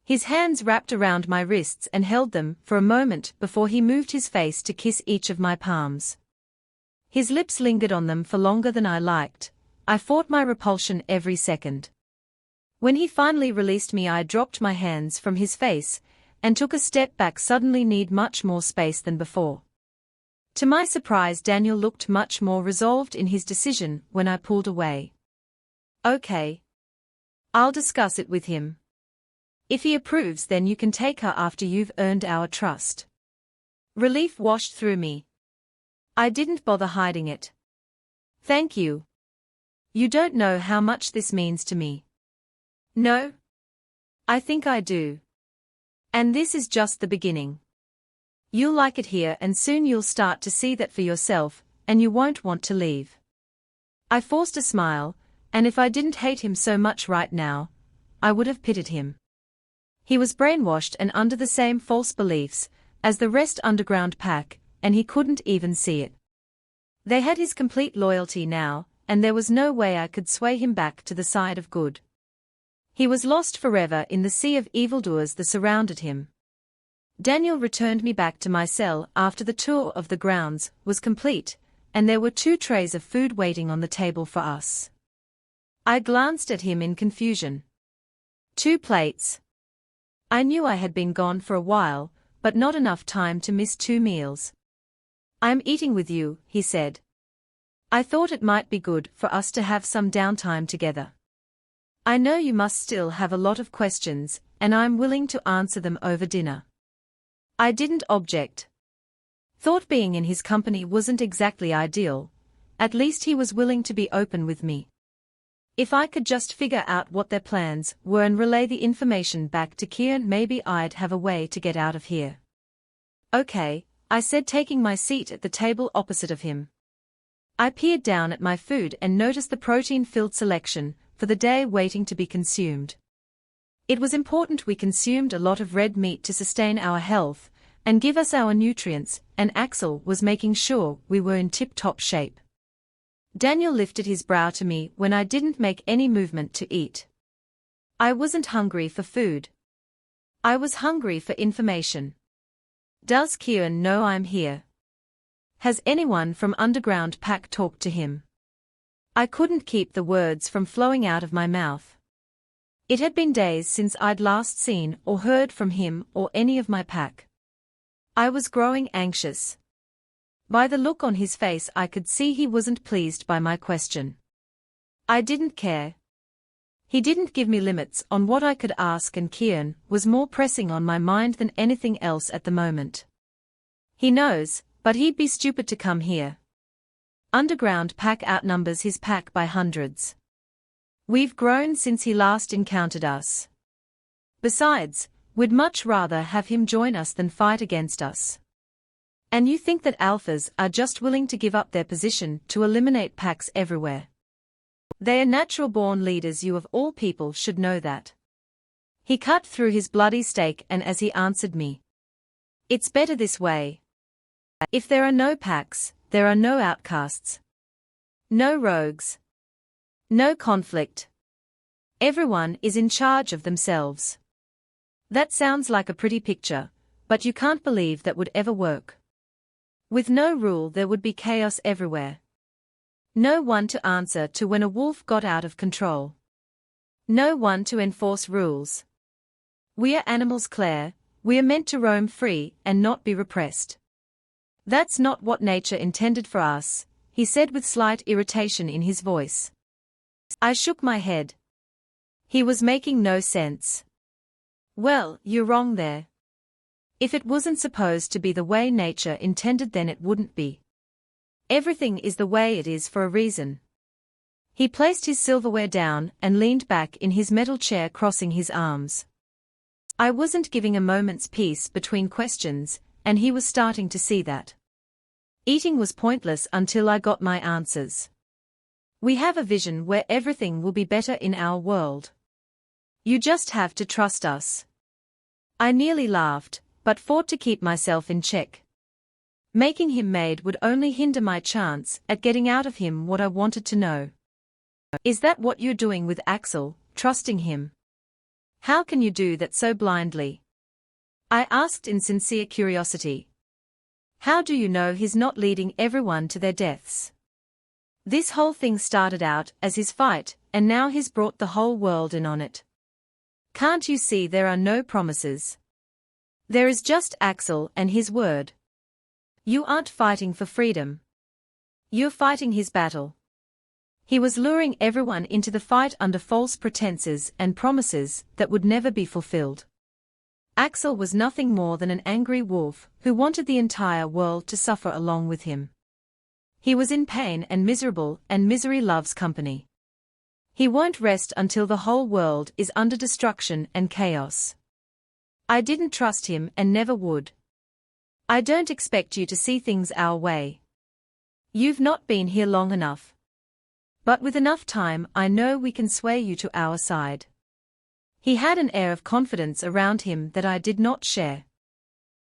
His hands wrapped around my wrists and held them for a moment before he moved his face to kiss each of my palms. His lips lingered on them for longer than I liked. I fought my repulsion every second. When he finally released me, I dropped my hands from his face and took a step back, suddenly need much more space than before. To my surprise, Daniel looked much more resolved in his decision when I pulled away. Okay. I'll discuss it with him. If he approves, then you can take her after you've earned our trust. Relief washed through me. I didn't bother hiding it. Thank you. You don't know how much this means to me. No? I think I do. And this is just the beginning. You'll like it here, and soon you'll start to see that for yourself, and you won't want to leave. I forced a smile, and if I didn't hate him so much right now, I would have pitied him. He was brainwashed and under the same false beliefs as the rest underground pack, and he couldn't even see it. They had his complete loyalty now, and there was no way I could sway him back to the side of good. He was lost forever in the sea of evildoers that surrounded him. Daniel returned me back to my cell after the tour of the grounds was complete, and there were 2 trays of food waiting on the table for us. I glanced at him in confusion. 2 plates. I knew I had been gone for a while, but not enough time to miss 2 meals. I'm eating with you, he said. I thought it might be good for us to have some downtime together. I know you must still have a lot of questions, and I'm willing to answer them over dinner. I didn't object. Thought being in his company wasn't exactly ideal. At least he was willing to be open with me. If I could just figure out what their plans were and relay the information back to Kieran, maybe I'd have a way to get out of here. Okay, I said, taking my seat at the table opposite of him. I peered down at my food and noticed the protein-filled selection for the day waiting to be consumed. It was important we consumed a lot of red meat to sustain our health and give us our nutrients, and Axel was making sure we were in tip-top shape. Daniel lifted his brow to me when I didn't make any movement to eat. I wasn't hungry for food. I was hungry for information. Does Kieran know I'm here? Has anyone from Underground Pack talked to him? I couldn't keep the words from flowing out of my mouth. It had been days since I'd last seen or heard from him or any of my pack. I was growing anxious. By the look on his face, I could see he wasn't pleased by my question. I didn't care. He didn't give me limits on what I could ask, and Kieran was more pressing on my mind than anything else at the moment. He knows, but he'd be stupid to come here. Underground Pack outnumbers his pack by hundreds. We've grown since he last encountered us. Besides, we'd much rather have him join us than fight against us. And you think that alphas are just willing to give up their position to eliminate packs everywhere? They are natural-born leaders. You of all people should know that. He cut through his bloody steak, and as he answered me, "It's better this way. If there are no packs, there are no outcasts. No rogues. No conflict. Everyone is in charge of themselves." That sounds like a pretty picture, but you can't believe that would ever work. With no rule, there would be chaos everywhere. No one to answer to when a wolf got out of control. No one to enforce rules. We are animals, Claire. We are meant to roam free and not be repressed. That's not what nature intended for us, he said with slight irritation in his voice. I shook my head. He was making no sense. Well, you're wrong there. If it wasn't supposed to be the way nature intended, then it wouldn't be. Everything is the way it is for a reason. He placed his silverware down and leaned back in his metal chair, crossing his arms. I wasn't giving a moment's peace between questions, and he was starting to see that. Eating was pointless until I got my answers. We have a vision where everything will be better in our world. You just have to trust us. I nearly laughed, but fought to keep myself in check. Making him mad would only hinder my chance at getting out of him what I wanted to know. Is that what you're doing with Axel, trusting him? How can you do that so blindly? I asked in sincere curiosity. How do you know he's not leading everyone to their deaths? This whole thing started out as his fight, and now he's brought the whole world in on it. Can't you see there are no promises? There is just Axel and his word. You aren't fighting for freedom. You're fighting his battle. He was luring everyone into the fight under false pretenses and promises that would never be fulfilled. Axel was nothing more than an angry wolf who wanted the entire world to suffer along with him. He was in pain and miserable, and misery loves company. He won't rest until the whole world is under destruction and chaos. I didn't trust him and never would. I don't expect you to see things our way. You've not been here long enough. But with enough time, I know we can sway you to our side. He had an air of confidence around him that I did not share.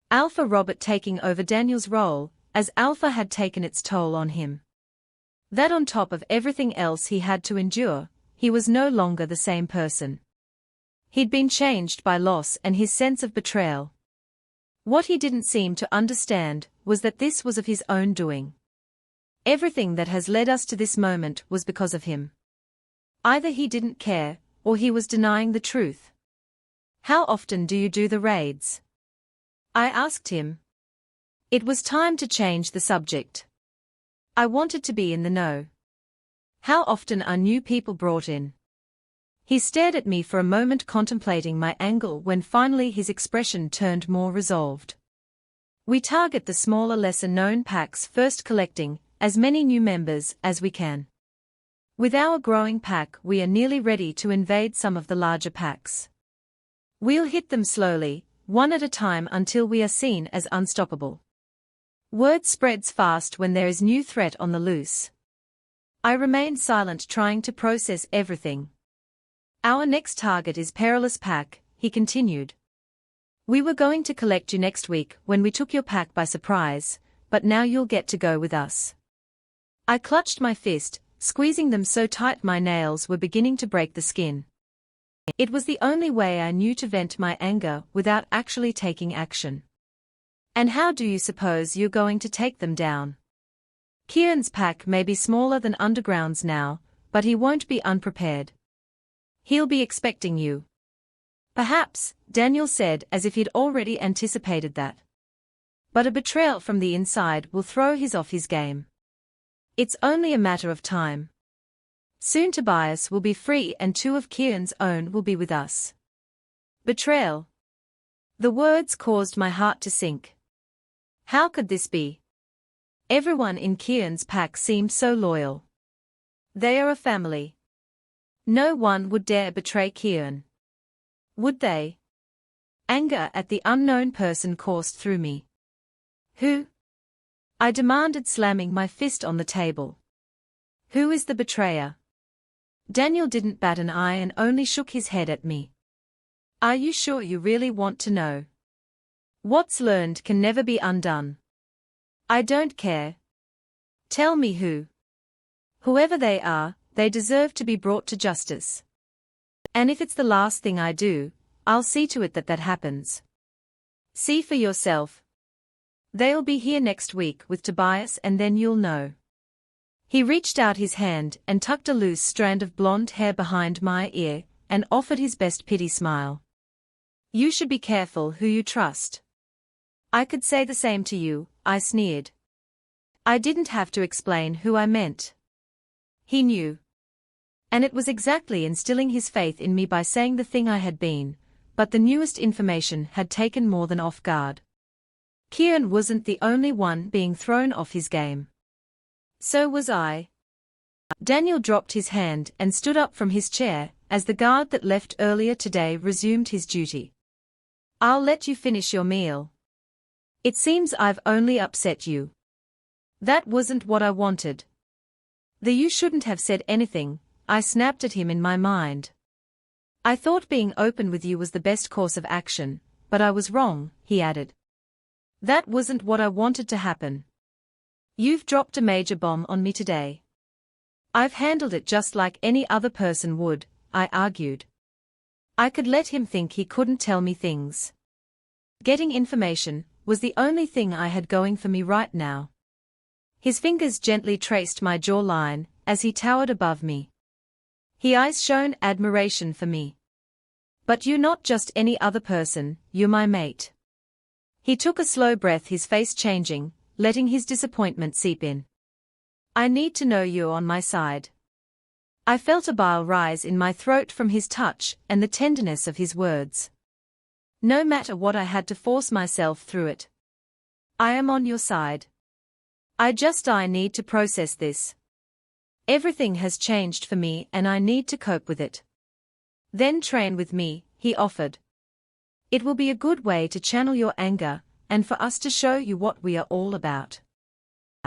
Alpha Robert taking over Daniel's role, as Alpha had taken its toll on him. That on top of everything else he had to endure, he was no longer the same person. He'd been changed by loss and his sense of betrayal. What he didn't seem to understand was that this was of his own doing. Everything that has led us to this moment was because of him. Either he didn't care, or he was denying the truth. How often do you do the raids? I asked him. It was time to change the subject. I wanted to be in the know. How often are new people brought in? He stared at me for a moment, contemplating my angle, when finally his expression turned more resolved. We target the smaller, lesser-known packs first, collecting as many new members as we can. With our growing pack, we are nearly ready to invade some of the larger packs. We'll hit them slowly, one at a time, until we are seen as unstoppable. Word spreads fast when there is new threat on the loose. I remained silent, trying to process everything. Our next target is Perilous Pack, he continued. We were going to collect you next week when we took your pack by surprise, but now you'll get to go with us. I clutched my fist, squeezing them so tight my nails were beginning to break the skin. It was the only way I knew to vent my anger without actually taking action. And how do you suppose you're going to take them down? Kieran's pack may be smaller than Underground's now, but he won't be unprepared. He'll be expecting you. Perhaps, Daniel said, as if he'd already anticipated that. But a betrayal from the inside will throw his off his game. It's only a matter of time. Soon Tobias will be free and 2 of Kieran's own will be with us. Betrayal. The words caused my heart to sink. How could this be? Everyone in Kieran's pack seemed so loyal. They are a family. No one would dare betray Kieran. Would they? Anger at the unknown person coursed through me. Who? I demanded, slamming my fist on the table. Who is the betrayer? Daniel didn't bat an eye and only shook his head at me. Are you sure you really want to know? What's learned can never be undone. I don't care. Tell me who. Whoever they are, they deserve to be brought to justice. And if it's the last thing I do, I'll see to it that that happens. See for yourself. They'll be here next week with Tobias, and then you'll know. He reached out his hand and tucked a loose strand of blonde hair behind my ear, and offered his best pity smile. You should be careful who you trust. I could say the same to you, I sneered. I didn't have to explain who I meant. He knew. And it was exactly instilling his faith in me by saying the thing I had been, but the newest information had taken more than off guard. Kieran wasn't the only one being thrown off his game. So was I. Daniel dropped his hand and stood up from his chair as the guard that left earlier today resumed his duty. I'll let you finish your meal. It seems I've only upset you. That wasn't what I wanted. You shouldn't have said anything, I snapped at him in my mind. I thought being open with you was the best course of action, but I was wrong, he added. That wasn't what I wanted to happen. You've dropped a major bomb on me today. I've handled it just like any other person would, I argued. I could let him think he couldn't tell me things. Getting information was the only thing I had going for me right now. His fingers gently traced my jawline as he towered above me. His eyes shone admiration for me. But you're not just any other person, you're my mate. He took a slow breath, his face changing, letting his disappointment seep in. I need to know you're on my side. I felt a bile rise in my throat from his touch and the tenderness of his words. No matter what, I had to force myself through it. I am on your side. I need to process this. Everything has changed for me and I need to cope with it. Then train with me, he offered. It will be a good way to channel your anger, and for us to show you what we are all about.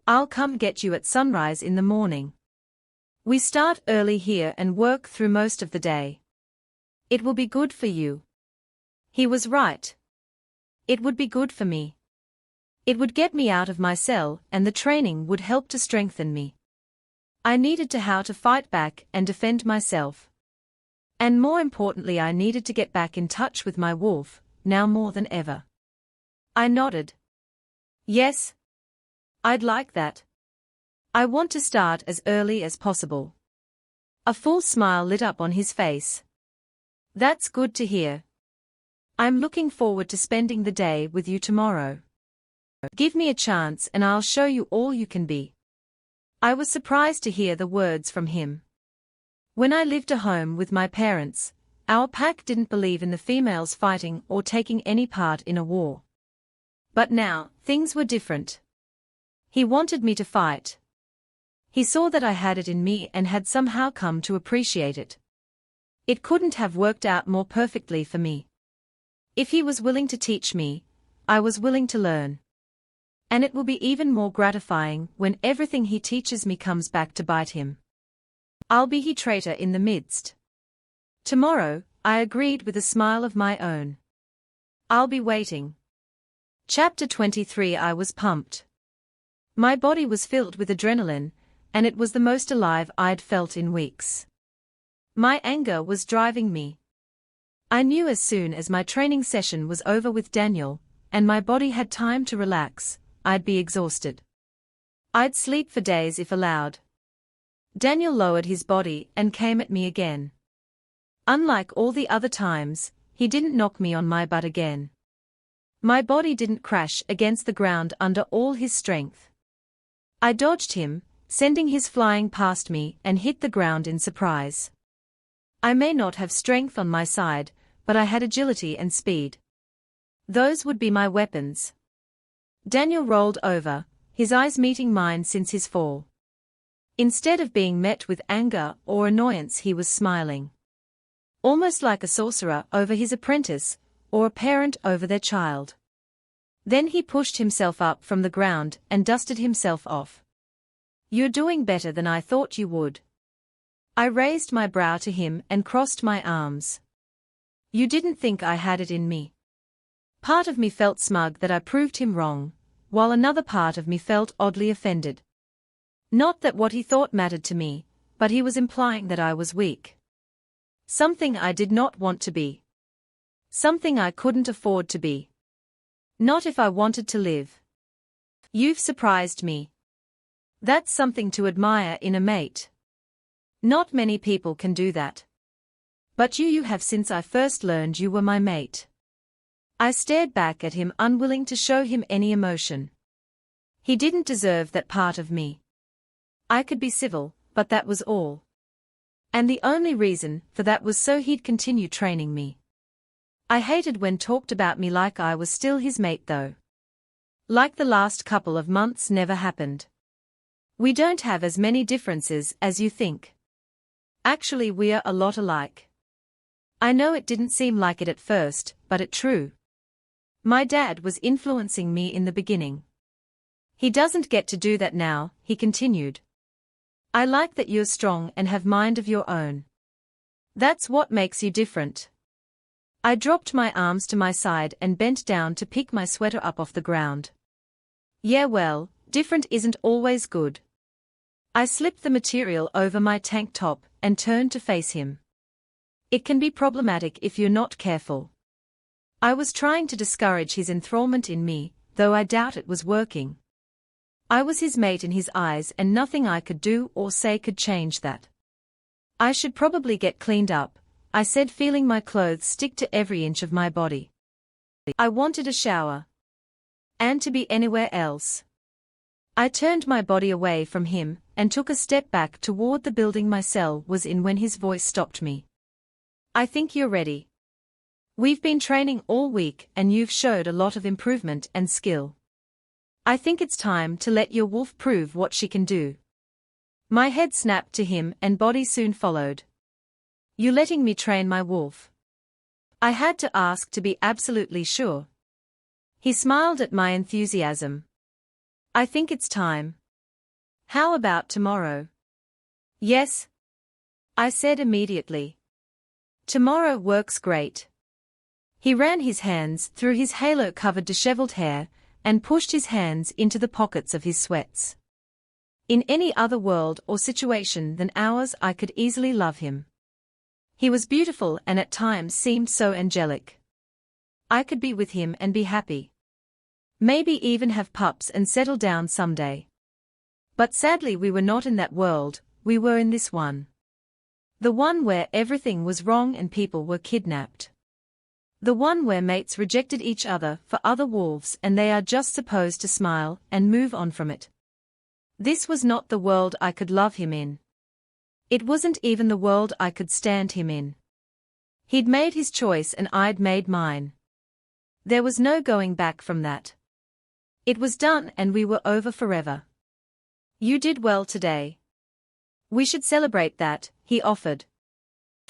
I'll come get you at sunrise in the morning. We start early here and work through most of the day. It will be good for you. He was right. It would be good for me. It would get me out of my cell, and the training would help to strengthen me. I needed to how to fight back and defend myself. And more importantly, I needed to get back in touch with my wolf, now more than ever. I nodded. Yes. I'd like that. I want to start as early as possible. A full smile lit up on his face. That's good to hear. I'm looking forward to spending the day with you tomorrow. Give me a chance and I'll show you all you can be. I was surprised to hear the words from him. When I lived at home with my parents, our pack didn't believe in the females fighting or taking any part in a war. But now, things were different. He wanted me to fight. He saw that I had it in me and had somehow come to appreciate it. It couldn't have worked out more perfectly for me. If he was willing to teach me, I was willing to learn. And it will be even more gratifying when everything he teaches me comes back to bite him. I'll be his traitor in the midst. Tomorrow, I agreed with a smile of my own. I'll be waiting. Chapter 23. I was pumped. My body was filled with adrenaline, and it was the most alive I'd felt in weeks. My anger was driving me. I knew as soon as my training session was over with Daniel, and my body had time to relax, I'd be exhausted. I'd sleep for days if allowed. Daniel lowered his body and came at me again. Unlike all the other times, he didn't knock me on my butt again. My body didn't crash against the ground under all his strength. I dodged him, sending his flying past me, and hit the ground in surprise. I may not have strength on my side, but I had agility and speed. Those would be my weapons. Daniel rolled over, his eyes meeting mine since his fall. Instead of being met with anger or annoyance, he was smiling. Almost like a sorcerer over his apprentice, or a parent over their child. Then he pushed himself up from the ground and dusted himself off. You're doing better than I thought you would. I raised my brow to him and crossed my arms. You didn't think I had it in me. Part of me felt smug that I proved him wrong, while another part of me felt oddly offended. Not that what he thought mattered to me, but he was implying that I was weak. Something I did not want to be. Something I couldn't afford to be. Not if I wanted to live. You've surprised me. That's something to admire in a mate. Not many people can do that. But you have since I first learned you were my mate. I stared back at him, unwilling to show him any emotion. He didn't deserve that part of me. I could be civil, but that was all. And the only reason for that was so he'd continue training me. I hated when talked about me like I was still his mate though. Like the last couple of months never happened. We don't have as many differences as you think. Actually, we're a lot alike. I know it didn't seem like it at first, but it's true. My dad was influencing me in the beginning. He doesn't get to do that now, he continued. I like that you're strong and have mind of your own. That's what makes you different. I dropped my arms to my side and bent down to pick my sweater up off the ground. Yeah, well, different isn't always good. I slipped the material over my tank top and turned to face him. It can be problematic if you're not careful. I was trying to discourage his enthrallment in me, though I doubt it was working. I was his mate in his eyes and nothing I could do or say could change that. I should probably get cleaned up, I said, feeling my clothes stick to every inch of my body. I wanted a shower. And to be anywhere else. I turned my body away from him and took a step back toward the building my cell was in when his voice stopped me. I think you're ready. We've been training all week and you've showed a lot of improvement and skill. I think it's time to let your wolf prove what she can do. My head snapped to him and body soon followed. You letting me train my wolf? I had to ask to be absolutely sure. He smiled at my enthusiasm. I think it's time. How about tomorrow? Yes, I said immediately. Tomorrow works great. He ran his hands through his halo-covered disheveled hair and pushed his hands into the pockets of his sweats. In any other world or situation than ours I could easily love him. He was beautiful and at times seemed so angelic. I could be with him and be happy. Maybe even have pups and settle down someday. But sadly we were not in that world, we were in this one. The one where everything was wrong and people were kidnapped. The one where mates rejected each other for other wolves and they are just supposed to smile and move on from it. This was not the world I could love him in. It wasn't even the world I could stand him in. He'd made his choice and I'd made mine. There was no going back from that. It was done and we were over forever. You did well today. We should celebrate that, he offered.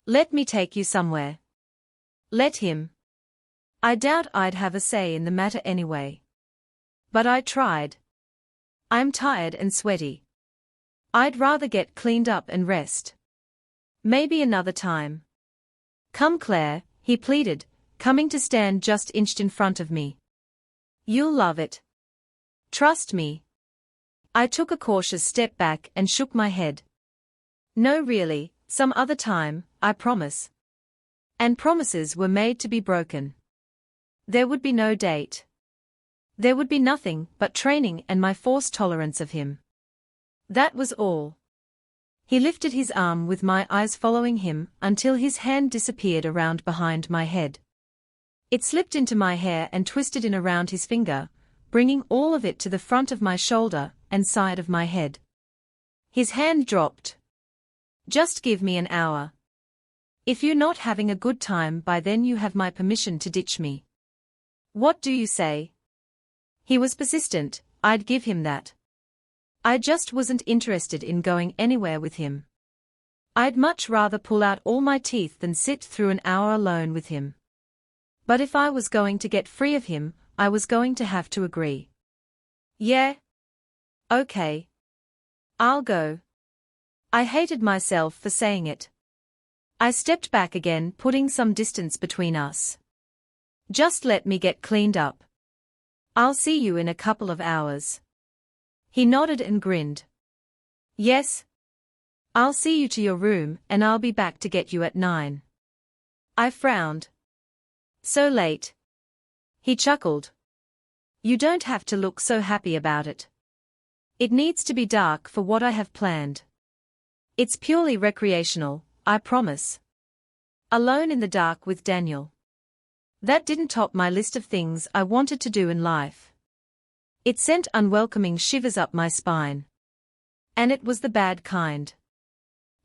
Let me take you somewhere. Let him. I doubt I'd have a say in the matter anyway. But I tried. I'm tired and sweaty. I'd rather get cleaned up and rest. Maybe another time. Come Claire, he pleaded, coming to stand just inched in front of me. You'll love it. Trust me. I took a cautious step back and shook my head. No really, some other time, I promise. And promises were made to be broken. There would be no date. There would be nothing but training and my forced tolerance of him. That was all. He lifted his arm with my eyes following him until his hand disappeared around behind my head. It slipped into my hair and twisted in around his finger, bringing all of it to the front of my shoulder and side of my head. His hand dropped. Just give me an hour. If you're not having a good time by then you have my permission to ditch me. What do you say? He was persistent, I'd give him that. I just wasn't interested in going anywhere with him. I'd much rather pull out all my teeth than sit through an hour alone with him. But if I was going to get free of him, I was going to have to agree. Yeah? Okay. I'll go. I hated myself for saying it. I stepped back again, putting some distance between us. Just let me get cleaned up. I'll see you in a couple of hours. He nodded and grinned. Yes. I'll see you to your room and I'll be back to get you at 9. I frowned. So late. He chuckled. You don't have to look so happy about it. It needs to be dark for what I have planned. It's purely recreational, I promise. Alone in the dark with Daniel. That didn't top my list of things I wanted to do in life. It sent unwelcoming shivers up my spine. And it was the bad kind.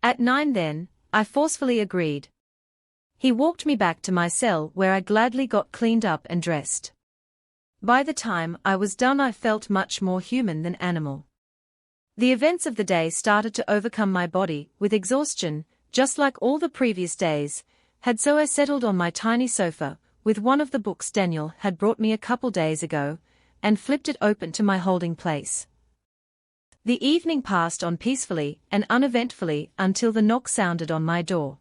At 9 then, I forcefully agreed. He walked me back to my cell where I gladly got cleaned up and dressed. By the time I was done I felt much more human than animal. The events of the day started to overcome my body with exhaustion, just like all the previous days, so I settled on my tiny sofa, with one of the books Daniel had brought me a couple days ago, and flipped it open to my holding place. The evening passed on peacefully and uneventfully until the knock sounded on my door.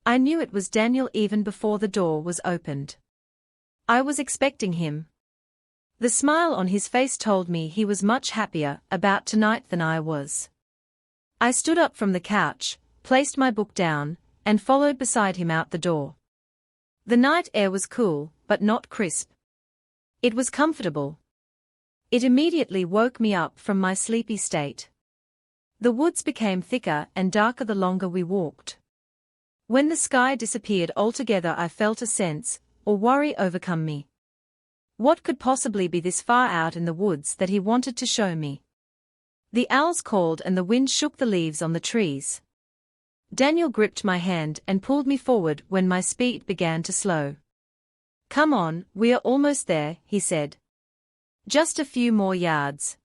I knew it was Daniel even before the door was opened. I was expecting him. The smile on his face told me he was much happier about tonight than I was. I stood up from the couch, placed my book down, and followed beside him out the door. The night air was cool, but not crisp. It was comfortable. It immediately woke me up from my sleepy state. The woods became thicker and darker the longer we walked. When the sky disappeared altogether I felt a sense, or worry overcome me. What could possibly be this far out in the woods that he wanted to show me? The owls called and the wind shook the leaves on the trees. Daniel gripped my hand and pulled me forward when my speed began to slow. "Come on, we are almost there," he said. "Just a few more yards."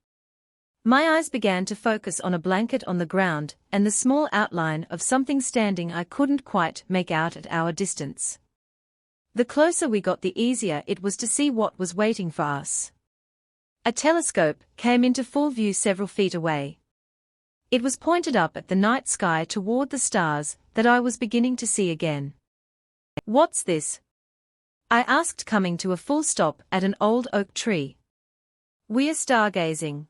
My eyes began to focus on a blanket on the ground and the small outline of something standing I couldn't quite make out at our distance. The closer we got, the easier it was to see what was waiting for us. A telescope came into full view several feet away. It was pointed up at the night sky toward the stars that I was beginning to see again. "What's this?" I asked, coming to a full stop at an old oak tree. "We're stargazing."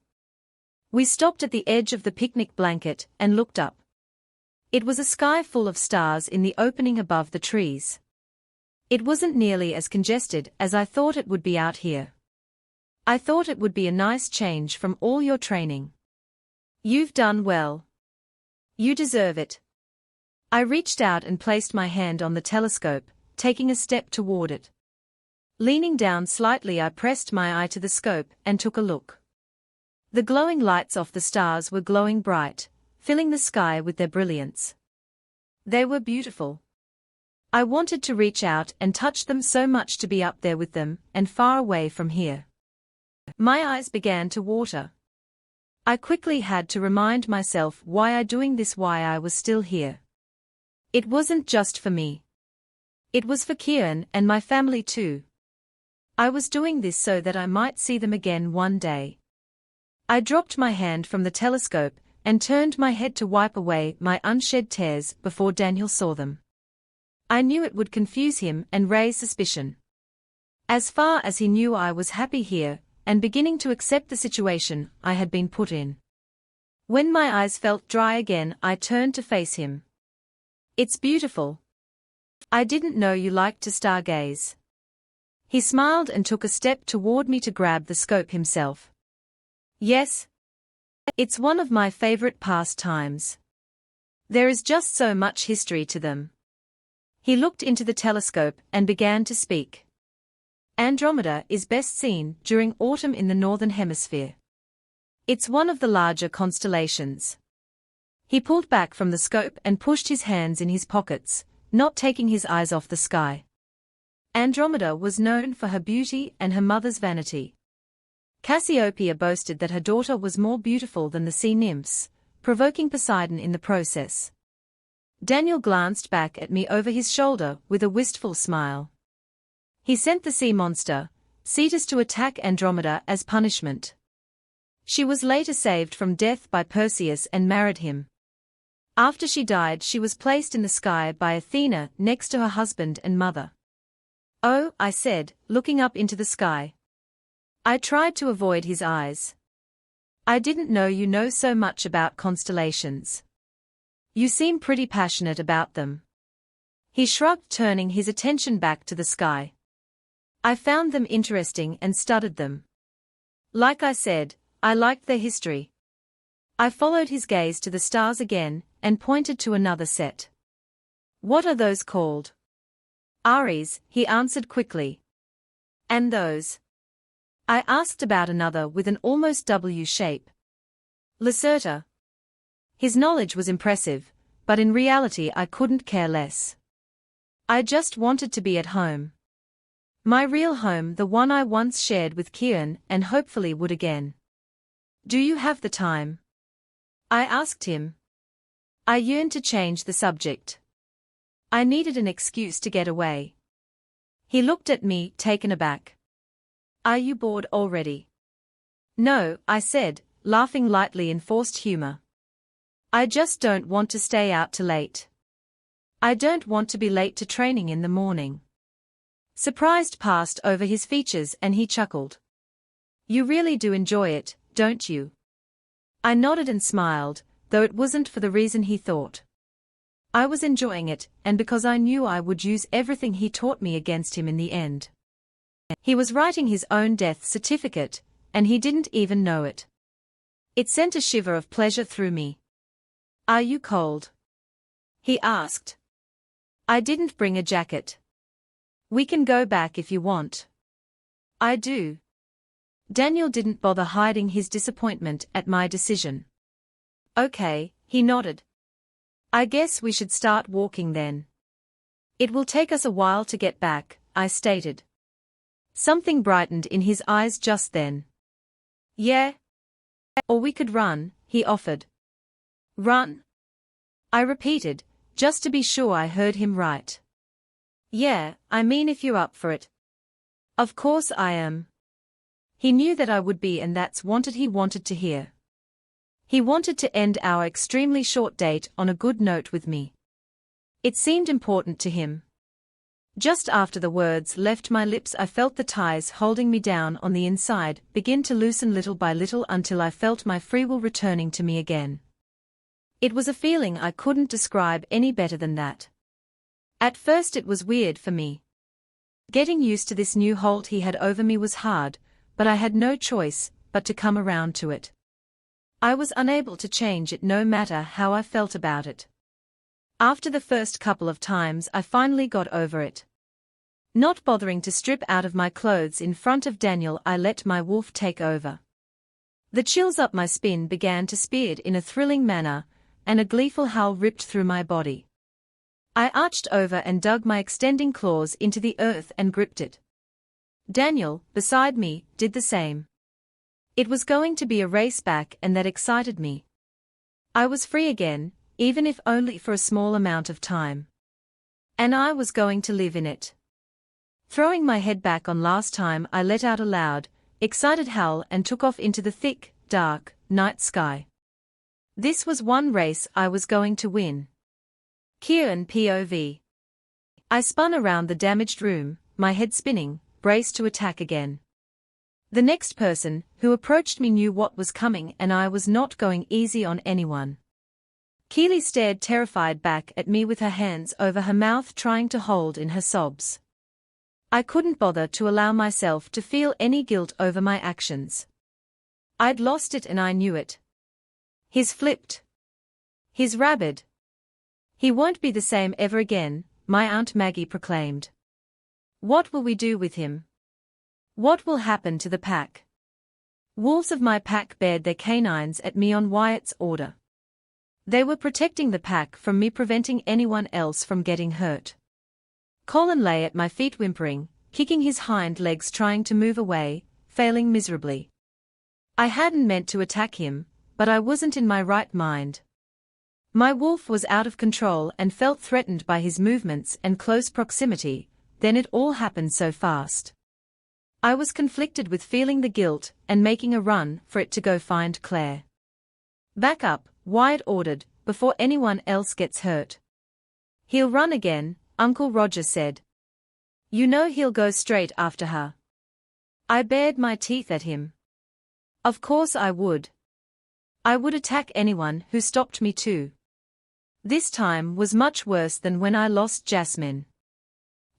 We stopped at the edge of the picnic blanket and looked up. It was a sky full of stars in the opening above the trees. It wasn't nearly as congested as I thought it would be out here. "I thought it would be a nice change from all your training. You've done well. You deserve it." I reached out and placed my hand on the telescope, taking a step toward it. Leaning down slightly, I pressed my eye to the scope and took a look. The glowing lights off the stars were glowing bright, filling the sky with their brilliance. They were beautiful. I wanted to reach out and touch them, so much to be up there with them and far away from here. My eyes began to water. I quickly had to remind myself why I was still here. It wasn't just for me. It was for Kieran and my family too. I was doing this so that I might see them again one day. I dropped my hand from the telescope and turned my head to wipe away my unshed tears before Daniel saw them. I knew it would confuse him and raise suspicion. As far as he knew, I was happy here and beginning to accept the situation I had been put in. When my eyes felt dry again, I turned to face him. "It's beautiful. I didn't know you liked to stargaze." He smiled and took a step toward me to grab the scope himself. "Yes. It's one of my favorite pastimes. There is just so much history to them." He looked into the telescope and began to speak. "Andromeda is best seen during autumn in the northern hemisphere. It's one of the larger constellations." He pulled back from the scope and pushed his hands in his pockets, not taking his eyes off the sky. Andromeda was known for her beauty and her mother's vanity. Cassiopeia boasted that her daughter was more beautiful than the sea nymphs, provoking Poseidon in the process. Daniel glanced back at me over his shoulder with a wistful smile. "He sent the sea monster, Cetus, to attack Andromeda as punishment. She was later saved from death by Perseus and married him. After she died, she was placed in the sky by Athena next to her husband and mother." "Oh," I said, looking up into the sky. I tried to avoid his eyes. "I didn't know you know so much about constellations. You seem pretty passionate about them." He shrugged, turning his attention back to the sky. "I found them interesting and studied them. Like I said, I liked their history." I followed his gaze to the stars again and pointed to another set. "What are those called?" "Aries," he answered quickly. "And those?" I asked about another with an almost W shape. "Lacerta." His knowledge was impressive, but in reality I couldn't care less. I just wanted to be at home. My real home, the one I once shared with Kieran and hopefully would again. "Do you have the time?" I asked him. I yearned to change the subject. I needed an excuse to get away. He looked at me, taken aback. "Are you bored already?" "No," I said, laughing lightly in forced humor. "I just don't want to stay out too late. I don't want to be late to training in the morning." Surprise passed over his features and he chuckled. "You really do enjoy it, don't you?" I nodded and smiled, though it wasn't for the reason he thought. I was enjoying it, and because I knew I would use everything he taught me against him in the end. He was writing his own death certificate, and he didn't even know it. It sent a shiver of pleasure through me. "Are you cold?" he asked. "I didn't bring a jacket. We can go back if you want." "I do." Daniel didn't bother hiding his disappointment at my decision. Okay, he nodded. I guess we should start walking then. It will take us a while to get back, I stated. Something brightened in his eyes just then. Yeah? Or we could run, he offered. Run? I repeated, just to be sure I heard him right. Yeah, I mean if you're up for it. Of course I am. He knew that I would be, and that's what he wanted to hear. He wanted to end our extremely short date on a good note with me. It seemed important to him. Just after the words left my lips, I felt the ties holding me down on the inside begin to loosen little by little until I felt my free will returning to me again. It was a feeling I couldn't describe any better than that. At first it was weird for me. Getting used to this new hold he had over me was hard, but I had no choice but to come around to it. I was unable to change it no matter how I felt about it. After the first couple of times I finally got over it. Not bothering to strip out of my clothes in front of Daniel, I let my wolf take over. The chills up my spine began to speed in a thrilling manner, and a gleeful howl ripped through my body. I arched over and dug my extending claws into the earth and gripped it. Daniel, beside me, did the same. It was going to be a race back, and that excited me. I was free again, even if only for a small amount of time. And I was going to live in it. Throwing my head back on last time, I let out a loud, excited howl and took off into the thick, dark, night sky. This was one race I was going to win. Kieran POV. I spun around the damaged room, my head spinning, braced to attack again. The next person who approached me knew what was coming, and I was not going easy on anyone. Keely stared terrified back at me with her hands over her mouth, trying to hold in her sobs. I couldn't bother to allow myself to feel any guilt over my actions. I'd lost it and I knew it. He's flipped. He's rabid. He won't be the same ever again, my Aunt Maggie proclaimed. What will we do with him? What will happen to the pack? Wolves of my pack bared their canines at me on Wyatt's order. They were protecting the pack from me, preventing anyone else from getting hurt. Colin lay at my feet whimpering, kicking his hind legs, trying to move away, failing miserably. I hadn't meant to attack him, but I wasn't in my right mind. My wolf was out of control and felt threatened by his movements and close proximity, then it all happened so fast. I was conflicted with feeling the guilt and making a run for it to go find Claire. Back up, Wyatt ordered, before anyone else gets hurt. He'll run again, Uncle Roger said. You know he'll go straight after her. I bared my teeth at him. Of course I would. I would attack anyone who stopped me too. This time was much worse than when I lost Jasmine.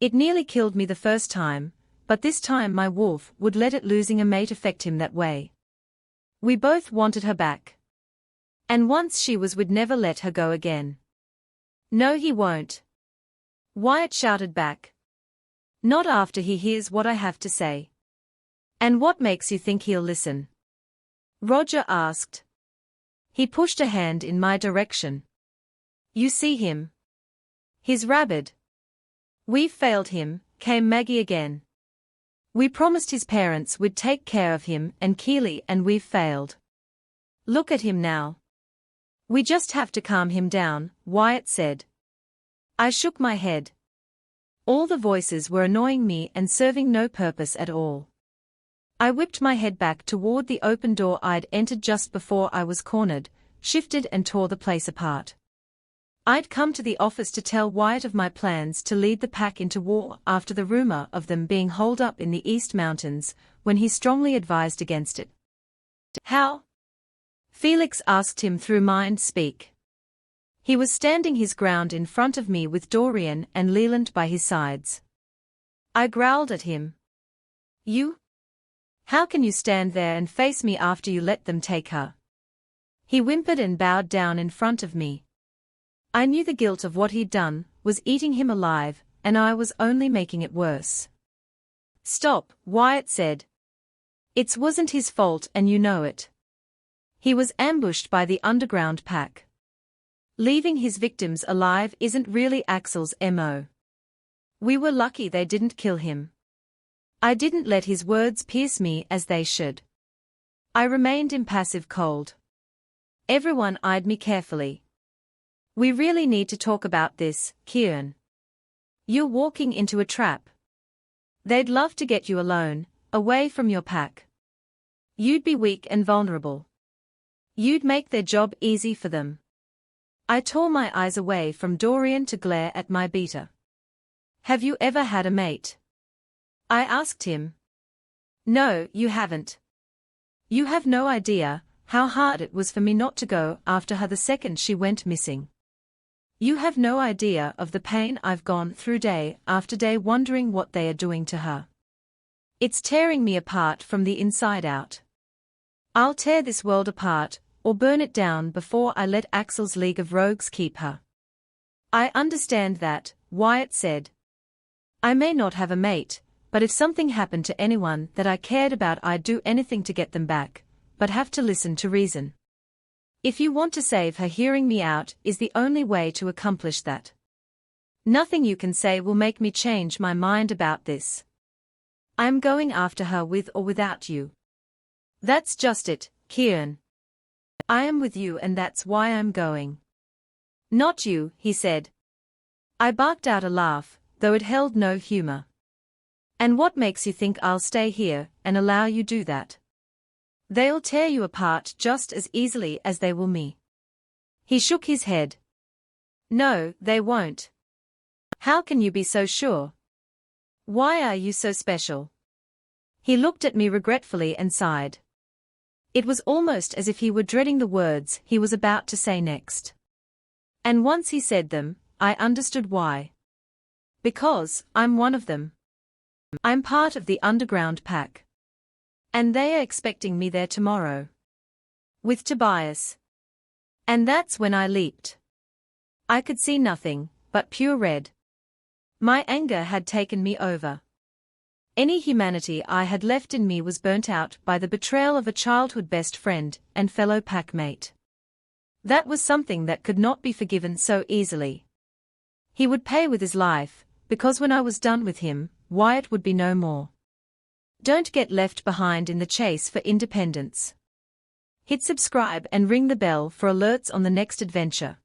It nearly killed me the first time, but this time my wolf would let it losing a mate affect him that way. We both wanted her back. And once she was, we'd never let her go again. No, he won't. Wyatt shouted back. Not after he hears what I have to say. And what makes you think he'll listen? Roger asked. He pushed a hand in my direction. You see him? He's rabid. We've failed him, came Maggie again. We promised his parents we'd take care of him and Keely, and we've failed. Look at him now. We just have to calm him down, Wyatt said. I shook my head. All the voices were annoying me and serving no purpose at all. I whipped my head back toward the open door I'd entered just before I was cornered, shifted and tore the place apart. I'd come to the office to tell Wyatt of my plans to lead the pack into war after the rumor of them being holed up in the East Mountains, when he strongly advised against it. How? Felix asked him through mind speak. He was standing his ground in front of me with Dorian and Leland by his sides. I growled at him. You? How can you stand there and face me after you let them take her? He whimpered and bowed down in front of me. I knew the guilt of what he'd done was eating him alive, and I was only making it worse. Stop, Wyatt said. It wasn't his fault and you know it. He was ambushed by the underground pack. Leaving his victims alive isn't really Axel's MO. We were lucky they didn't kill him. I didn't let his words pierce me as they should. I remained impassive cold. Everyone eyed me carefully. We really need to talk about this, Kieran. You're walking into a trap. They'd love to get you alone, away from your pack. You'd be weak and vulnerable. You'd make their job easy for them. I tore my eyes away from Dorian to glare at my beater. Have you ever had a mate? I asked him. No, you haven't. You have no idea how hard it was for me not to go after her the second she went missing. You have no idea of the pain I've gone through day after day wondering what they are doing to her. It's tearing me apart from the inside out. I'll tear this world apart, or burn it down before I let Axel's League of Rogues keep her. I understand that, Wyatt said. I may not have a mate, but if something happened to anyone that I cared about I'd do anything to get them back, but have to listen to reason. If you want to save her, hearing me out is the only way to accomplish that. Nothing you can say will make me change my mind about this. I am going after her with or without you. That's just it, Kieran. I am with you and that's why I'm going. Not you, he said. I barked out a laugh, though it held no humor. And what makes you think I'll stay here and allow you do that? They'll tear you apart just as easily as they will me. He shook his head. No, they won't. How can you be so sure? Why are you so special? He looked at me regretfully and sighed. It was almost as if he were dreading the words he was about to say next. And once he said them, I understood why. Because I'm one of them. I'm part of the underground pack. And they are expecting me there tomorrow. With Tobias. And that's when I leaped. I could see nothing but pure red. My anger had taken me over. Any humanity I had left in me was burnt out by the betrayal of a childhood best friend and fellow packmate. That was something that could not be forgiven so easily. He would pay with his life, because when I was done with him, Wyatt would be no more. Don't get left behind in the chase for independence. Hit subscribe and ring the bell for alerts on the next adventure.